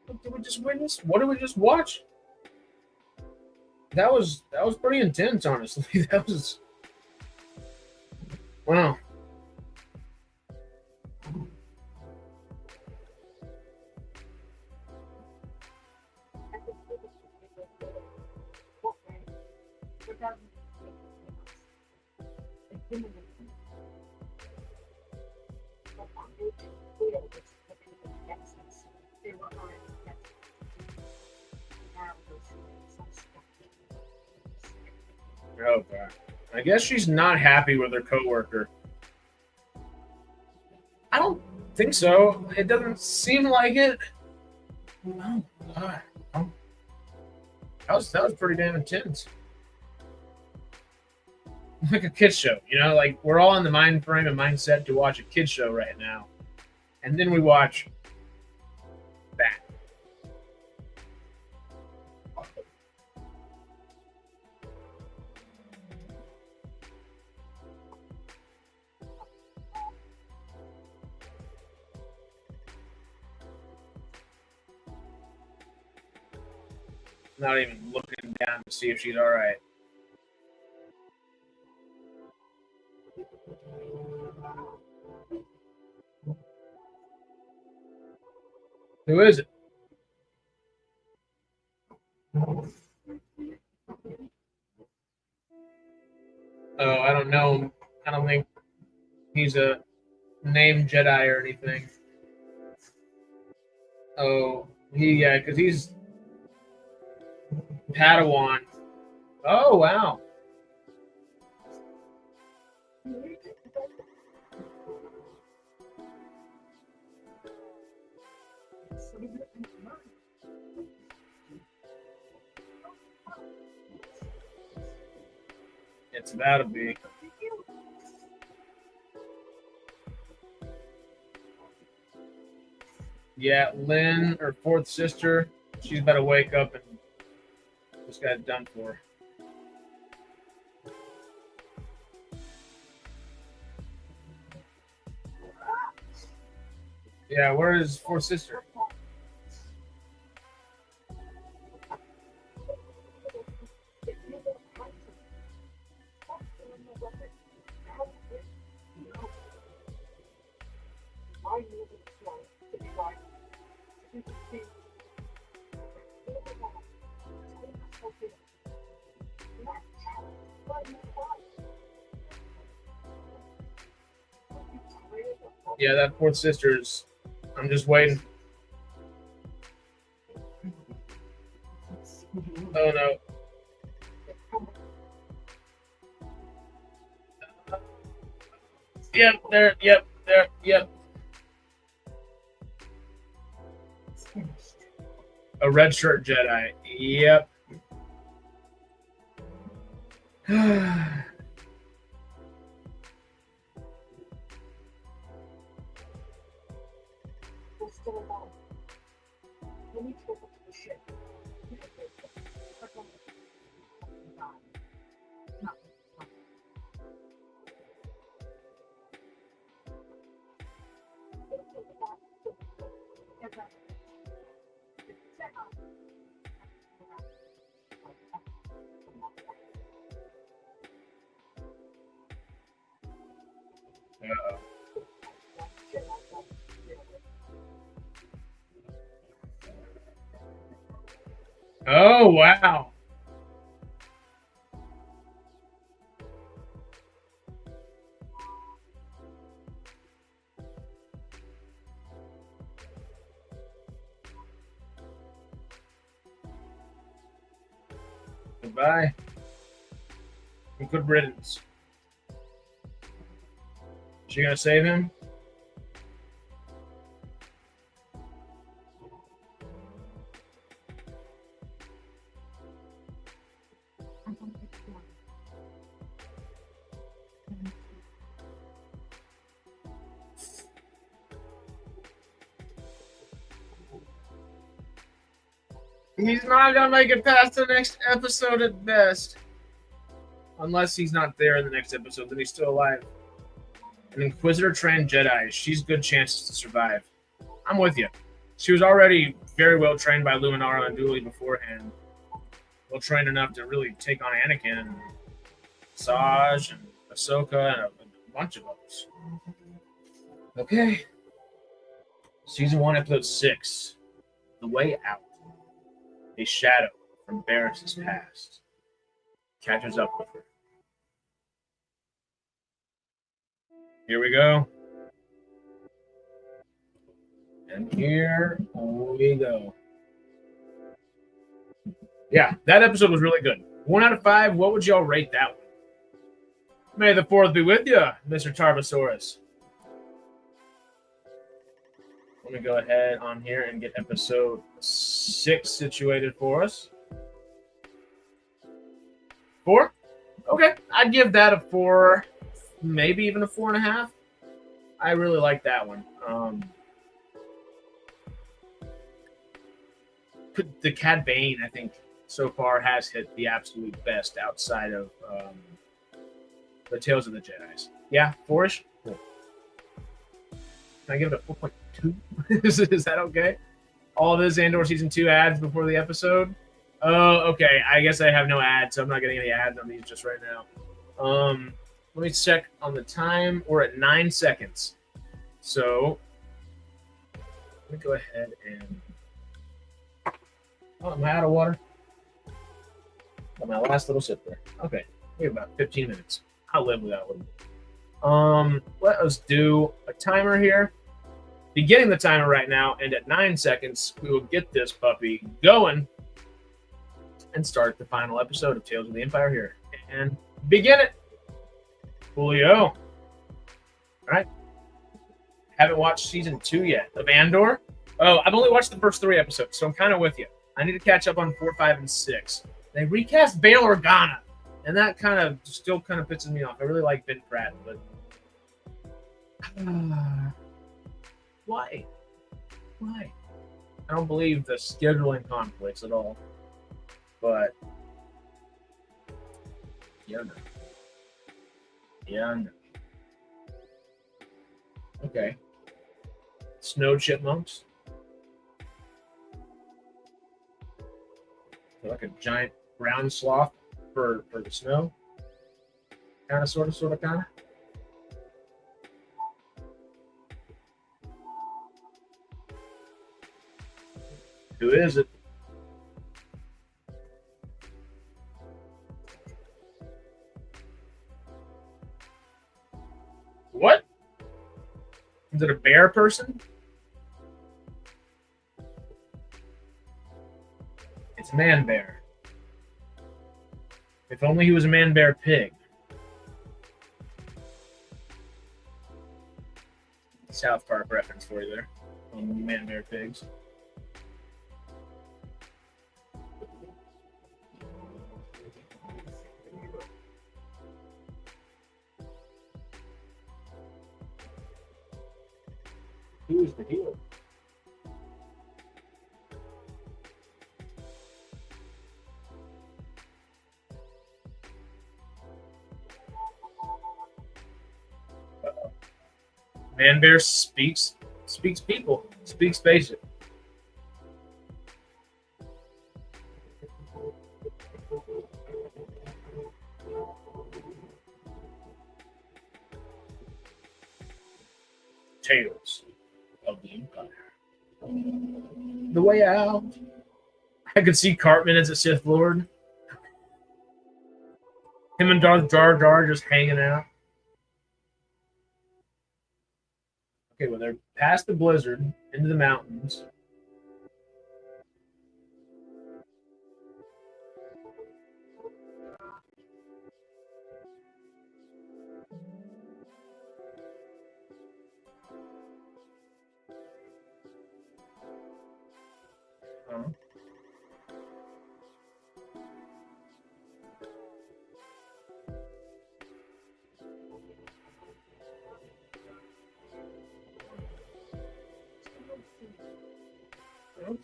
Speaker 1: What did we just witness? What did we just watch? That was pretty intense, honestly. That was wow. Oh god. I guess she's not happy with her coworker. I don't think so. It doesn't seem like it. Oh god. Oh. That was pretty damn intense. Like a kid show, you know, like we're all in the mind frame and mindset to watch a kid show right now. And then we watch that. Not even looking down to see if she's all right. Who is it? Oh, I don't know. I don't think he's a named Jedi or anything. Oh, because he's Padawan. Oh, wow. It's about to be. Yeah, Lynn, her fourth sister, she's about to wake up and just got it done for her. Yeah, where is fourth sister? Yeah, that fourth sister's. I'm just waiting. Oh no. Yep, there. A red shirt Jedi. Yep. Uh-oh. Oh, wow. Goodbye. And good riddance. Is she gonna save him? He's not gonna make it past the next episode at best. Unless he's not there in the next episode, then he's still alive. An Inquisitor trained Jedi. She's good chances to survive. I'm with you. She was already very well trained by Luminara and Dooley beforehand. Well trained enough to really take on Anakin and Saj and Ahsoka and a bunch of others. Okay. Season 1, Episode 6. The Way Out. A shadow from Barris's past catches up with her. Here we go. And here we go. Yeah, that episode was really good. 1 out of 5, what would y'all rate that one? May the 4th be with you, Mr. Tarbosaurus. Let me go ahead on here and get episode 6 situated for us. 4? Okay, I'd give that a 4, maybe even a 4.5. I really like that one. The Cad Bane, I think, so far has hit the absolute best outside of the Tales of the Jedis. Yeah, 4-ish? Cool. Can I give it a 4.2? Is that okay? All this Andor Season 2 ads before the episode? Oh, okay. I guess I have no ads, so I'm not getting any ads on these just right now. Let me check on the time. We're at 9 seconds. So let me go ahead and. Oh, am I out of water? Got my last little sip there. Okay, we have about 15 minutes. I'll live without one. Let us do a timer here. Beginning the timer right now, and at 9 seconds, we will get this puppy going and start the final episode of Tales of the Empire here. And begin it. Julio. All right. Haven't watched season 2 yet of Andor. Oh, I've only watched the first 3 episodes, so I'm kind of with you. I need to catch up on 4, 5, and 6. They recast Bail Organa, and that kind of still kind of pisses me off. I really like Ben Pratt, but why? Why? I don't believe the scheduling conflicts at all. But yeah, no. Yeah, no. Okay. Snow chipmunks. They're like a giant brown sloth for the snow. Kind of, sort of, kind of. Who is it? What? Is it a bear person? It's a man bear. If only he was a man bear pig. South Park reference for you there. On man bear pigs. Who's the hero? Uh-oh. Man Bear speaks people, speaks basic. Tales of the Empire. The way out. I could see Cartman as a Sith Lord. Him and Darth Jar Jar just hanging out. Okay, well, they're past the blizzard, into the mountains.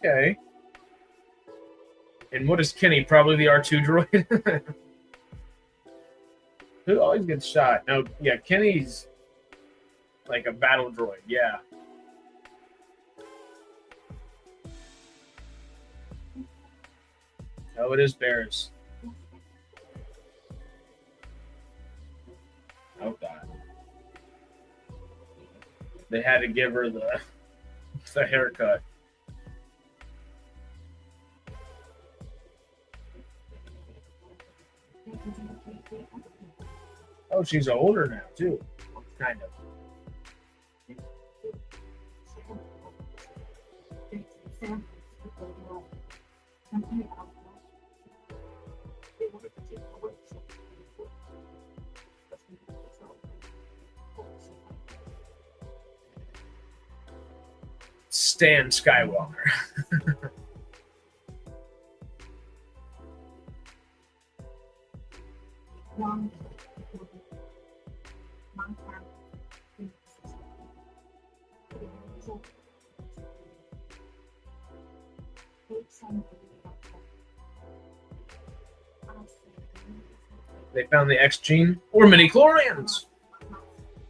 Speaker 1: Okay. And what is Kenny? Probably the R2 droid? Who always gets shot? No, yeah, Kenny's like a battle droid, yeah. Oh, it is bears. Oh, God. They had to give her the haircut. Oh, she's older now, too. Kind of. Stan Skywalker. They found the X gene or midi-chlorians.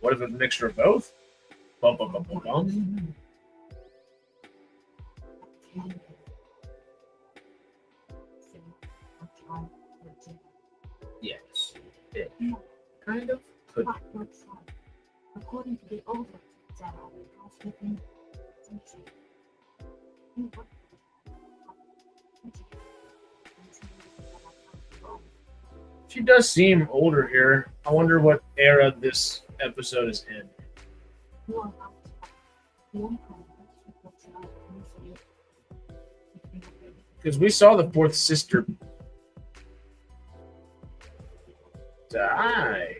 Speaker 1: What if it's a mixture of both? Bum, bum, bum, bum, bum.
Speaker 3: time for dinner.
Speaker 1: Yes. It kind of could.
Speaker 3: Blackbird's son, according to the older data, has within century. He worked
Speaker 1: She does seem older here. I wonder what era this episode is in. Because we saw the fourth sister die.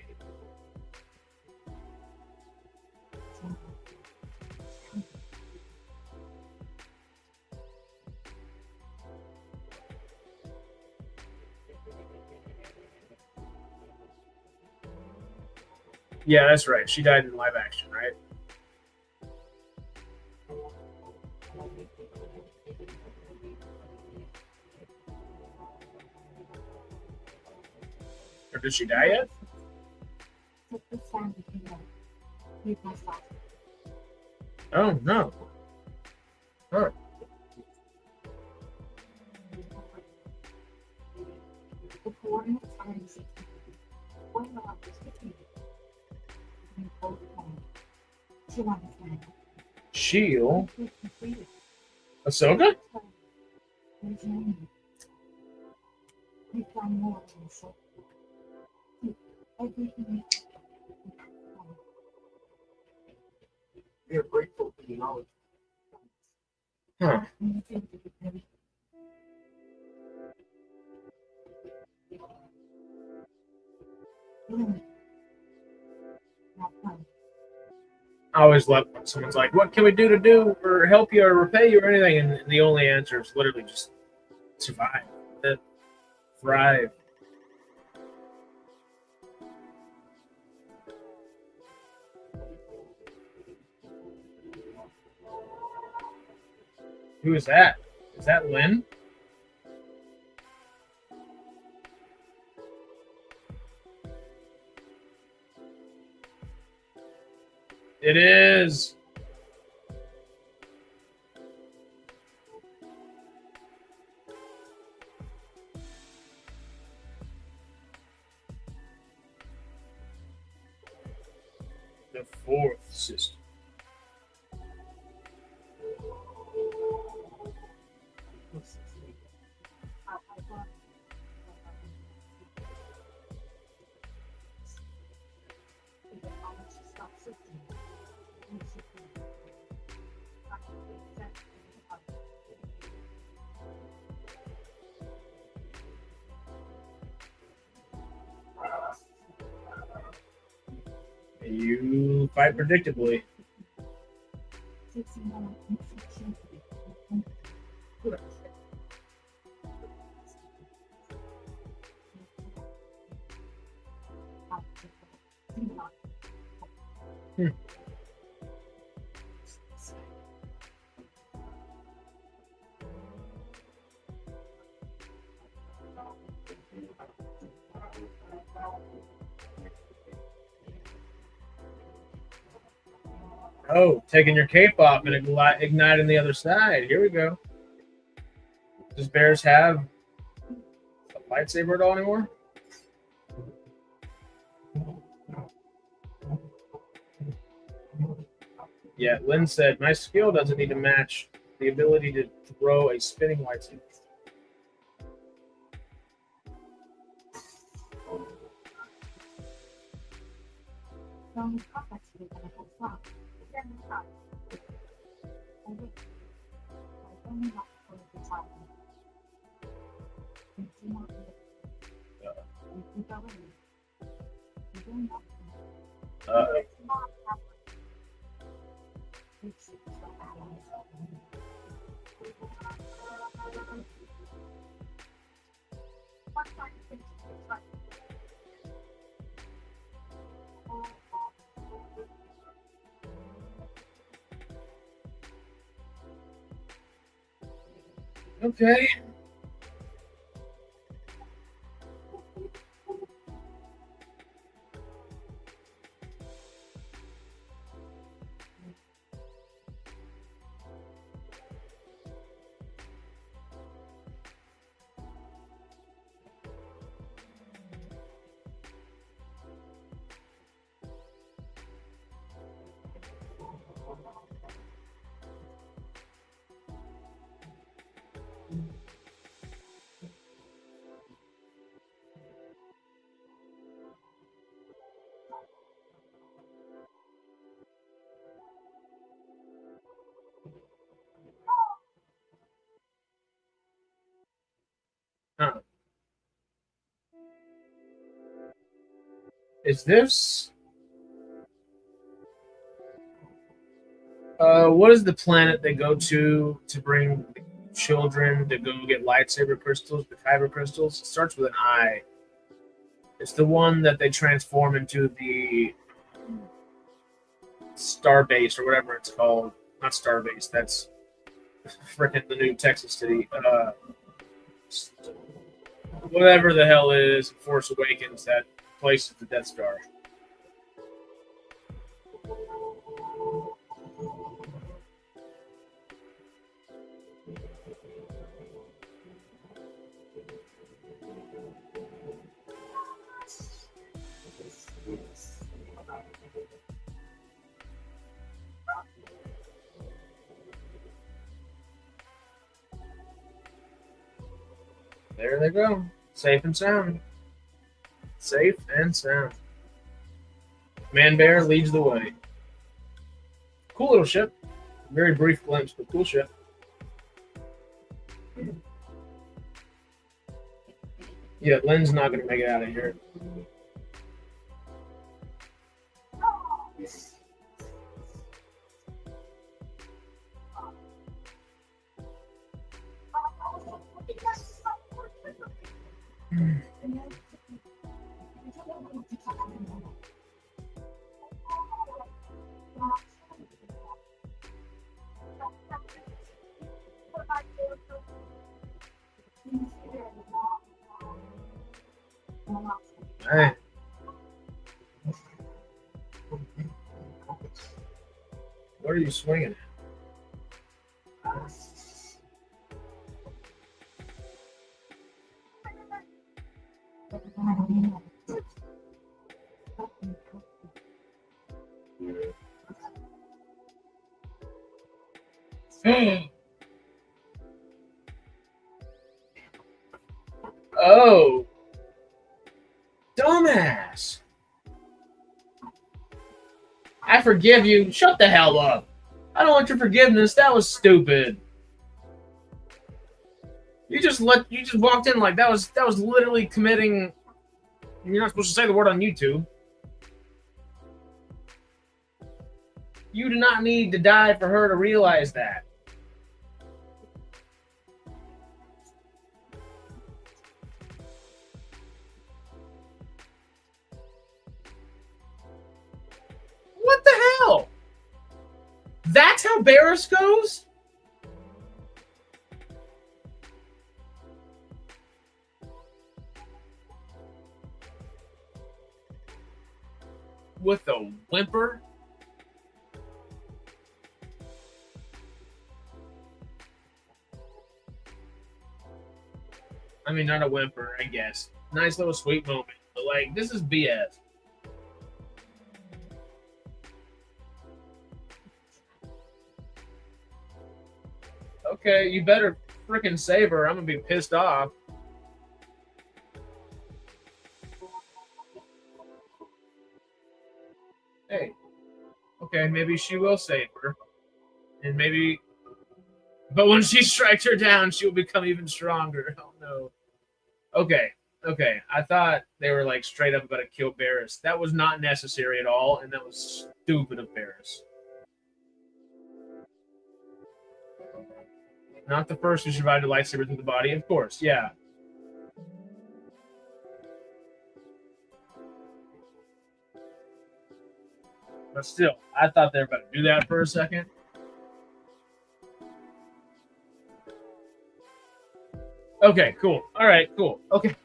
Speaker 1: Yeah, that's right. She died in live action, right? Or did she die yet? Oh, no. Huh.
Speaker 3: The coordinates are in 60. One log is 50.
Speaker 1: Shield. Ahsoka?
Speaker 3: We found more to the soul. Everything.
Speaker 2: We are grateful for the knowledge.
Speaker 1: Huh. I always love when someone's like, what can we do or help you or repay you or anything? And the only answer is literally just survive. Thrive. Who is that? Is that Lynn? It is. The fourth sister. You fight predictably. Oh, taking your cape off and igniting the other side. Here we go. Does Bears have a lightsaber at all anymore? Yeah, Lynn said, my skill doesn't need to match the ability to throw a spinning lightsaber. Okay. Huh. Is this? What is the planet they go to bring children to go get lightsaber crystals, the kyber crystals? It starts with an I. It's the one that they transform into the Starbase or whatever it's called. Not Starbase. That's freaking the new Texas city. Whatever the hell it is, Force Awakens, that place is the Death Star. There they go. Safe and sound. Safe and sound. Man Bear leads the way. Cool little ship. Very brief glimpse, but cool ship. Yeah, Lynn's not going to make it out of here. Hey. What are you swinging at? Oh. Dumbass. I forgive you. Shut the hell up. I don't want your forgiveness. That was stupid. You just walked in like that was literally committing. You're not supposed to say the word on YouTube. You do not need to die for her to realize that. What the hell? That's how Barris goes? With a whimper? I mean, not a whimper, I guess. Nice little sweet moment. But, like, this is BS. Okay, you better freaking save her. I'm going to be pissed off. Hey. Okay, maybe she will save her. And maybe... But when she strikes her down, she will become even stronger. Oh, no. Okay. I thought they were, like, straight up about to kill Barris. That was not necessary at all, and that was stupid of Barris. Not the first who survived a lightsaber through the body, of course, yeah. But still, I thought they were about to do that for a second. Okay, cool. All right, cool. Okay.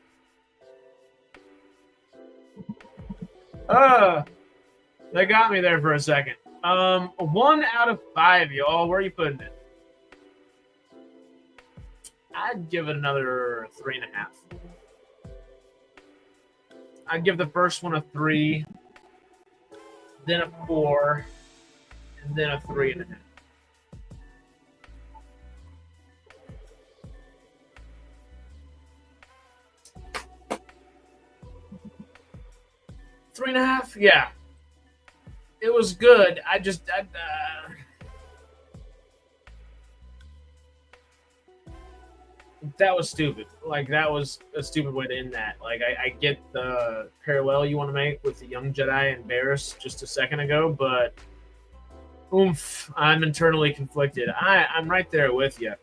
Speaker 1: They got me there for a second. 1 out of 5, y'all. Where are you putting it? I'd give it another 3.5. I'd give the first one a 3, then a 4, and then a 3.5. 3.5? Yeah. It was good. that was stupid. Like, that was a stupid way to end that. Like, I get the parallel you want to make with the young Jedi and Barriss just a second ago, but oomph, I'm internally conflicted. I'm right there with you.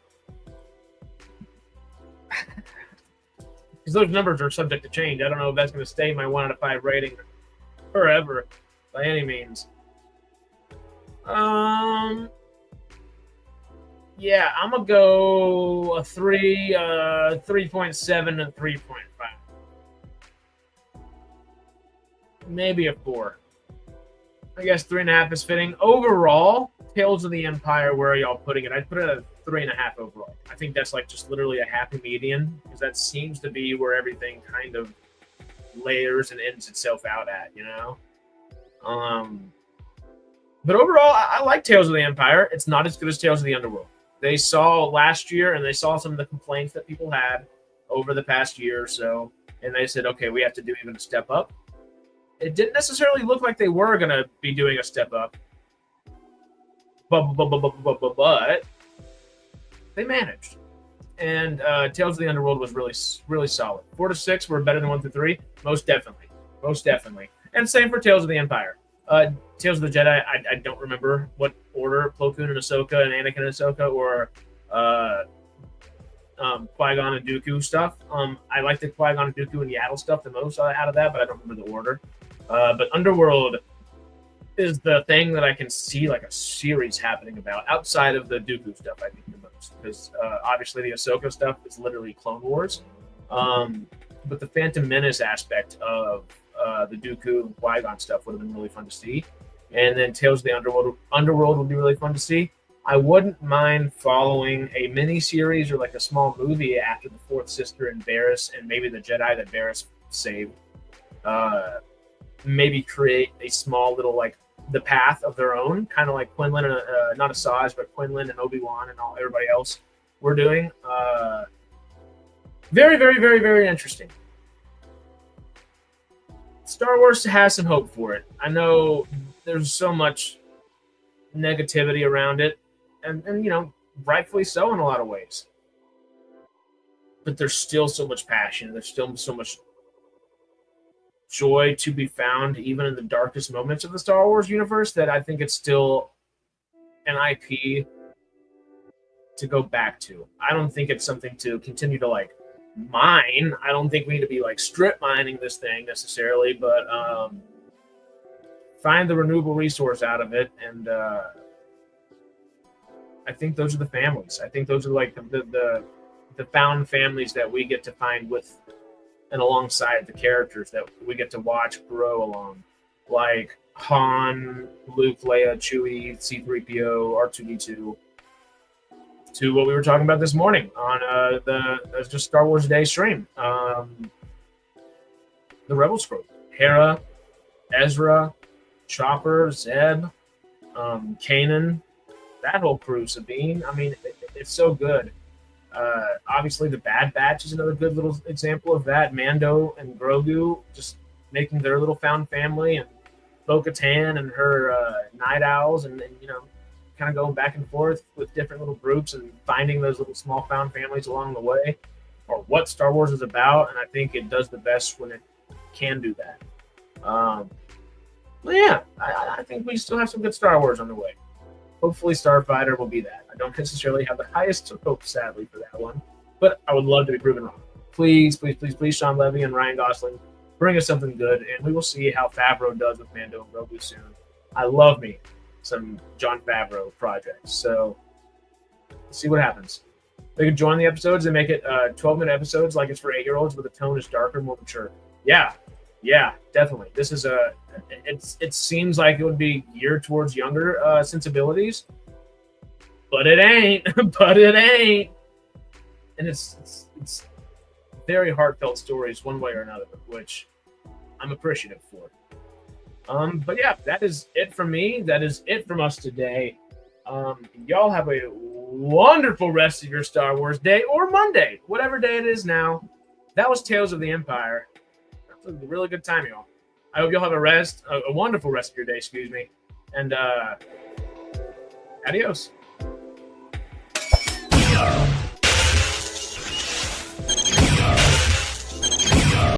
Speaker 1: Because those numbers are subject to change. I don't know if that's going to stay my 1 out of 5 rating forever by any means. Yeah, I'm gonna go a 3.7 and 3.5. Maybe a 4. I guess 3.5 is fitting. Overall, Tales of the Empire, where are y'all putting it? I'd put it at 3.5 overall. I think that's like just literally a happy median, because that seems to be where everything kind of layers and ends itself out at, you know? But overall, I like Tales of the Empire. It's not as good as Tales of the Underworld. They saw last year, and they saw some of the complaints that people had over the past year or so, and they said, okay, we have to do even a step up. It didn't necessarily look like they were going to be doing a step up, but they managed. And Tales of the Underworld was really, really solid. 4 to 6 were better than 1 through 3, most definitely. And same for Tales of the Empire. Tales of the Jedi, I don't remember what order Plo Koon and Ahsoka and Anakin and Ahsoka, or Qui-Gon and Dooku stuff. I like the Qui-Gon and Dooku and Yaddle stuff the most out of that, but I don't remember the order. But Underworld is the thing that I can see like a series happening about outside of the Dooku stuff, I think, the most. Because obviously the Ahsoka stuff is literally Clone Wars. But the Phantom Menace aspect of the Dooku and Qui-Gon stuff would have been really fun to see. And then Tales of the Underworld would be really fun to see. I wouldn't mind following a mini series or like a small movie after the Fourth Sister and Barriss and maybe the Jedi that Barriss saved. Maybe create a small little like the path of their own, kind of like Quinlan and not Asajj, but Quinlan and Obi-Wan and everybody else we're doing. Very, very, very, very interesting. Star Wars has some hope for it. I know there's so much negativity around it, and you know, rightfully so in a lot of ways. But there's still so much passion. There's still so much joy to be found, even in the darkest moments of the Star Wars universe, that I think it's still an IP to go back to. I don't think it's something to continue to like mine. I don't think we need to be like strip mining this thing necessarily, but find the renewable resource out of it. And I think those are the families. I think those are like the found families that we get to find with and alongside the characters that we get to watch grow along, like Han, Luke, Leia, Chewie, C-3PO, R2-D2, to what we were talking about this morning on the just Star Wars Day stream. The Rebel Scroll, Hera, Ezra, Chopper, Zeb, Kanan, that whole crew, Sabine. I mean, it's so good. Obviously, the Bad Batch is another good little example of that. Mando and Grogu just making their little found family, and Bo-Katan and her Night Owls, and you know, kind of going back and forth with different little groups and finding those little small found families along the way, or what Star Wars is about. And I think it does the best when it can do that. But yeah, I think we still have some good Star Wars on the way. Hopefully Starfighter will be that. I don't necessarily have the highest hope, sadly, for that one, but I would love to be proven wrong. Please, please, please, please, Sean Levy and Ryan Gosling, bring us something good, and we will see how Favreau does with Mando and Grogu soon. I love me some Jon Favreau projects, so let's see what happens. They could join the episodes and make it 12-minute episodes like it's for 8-year-olds, but the tone is darker, more mature. Yeah, definitely. This is it seems like it would be geared towards younger sensibilities, but it ain't. And it's very heartfelt stories one way or another, which I'm appreciative for. But yeah, that is it from me. That is it from us today. Y'all have a wonderful rest of your Star Wars day or Monday, whatever day it is now. That was Tales of the Empire. That was a really good time, y'all. I hope y'all have a wonderful rest of your day, and adios.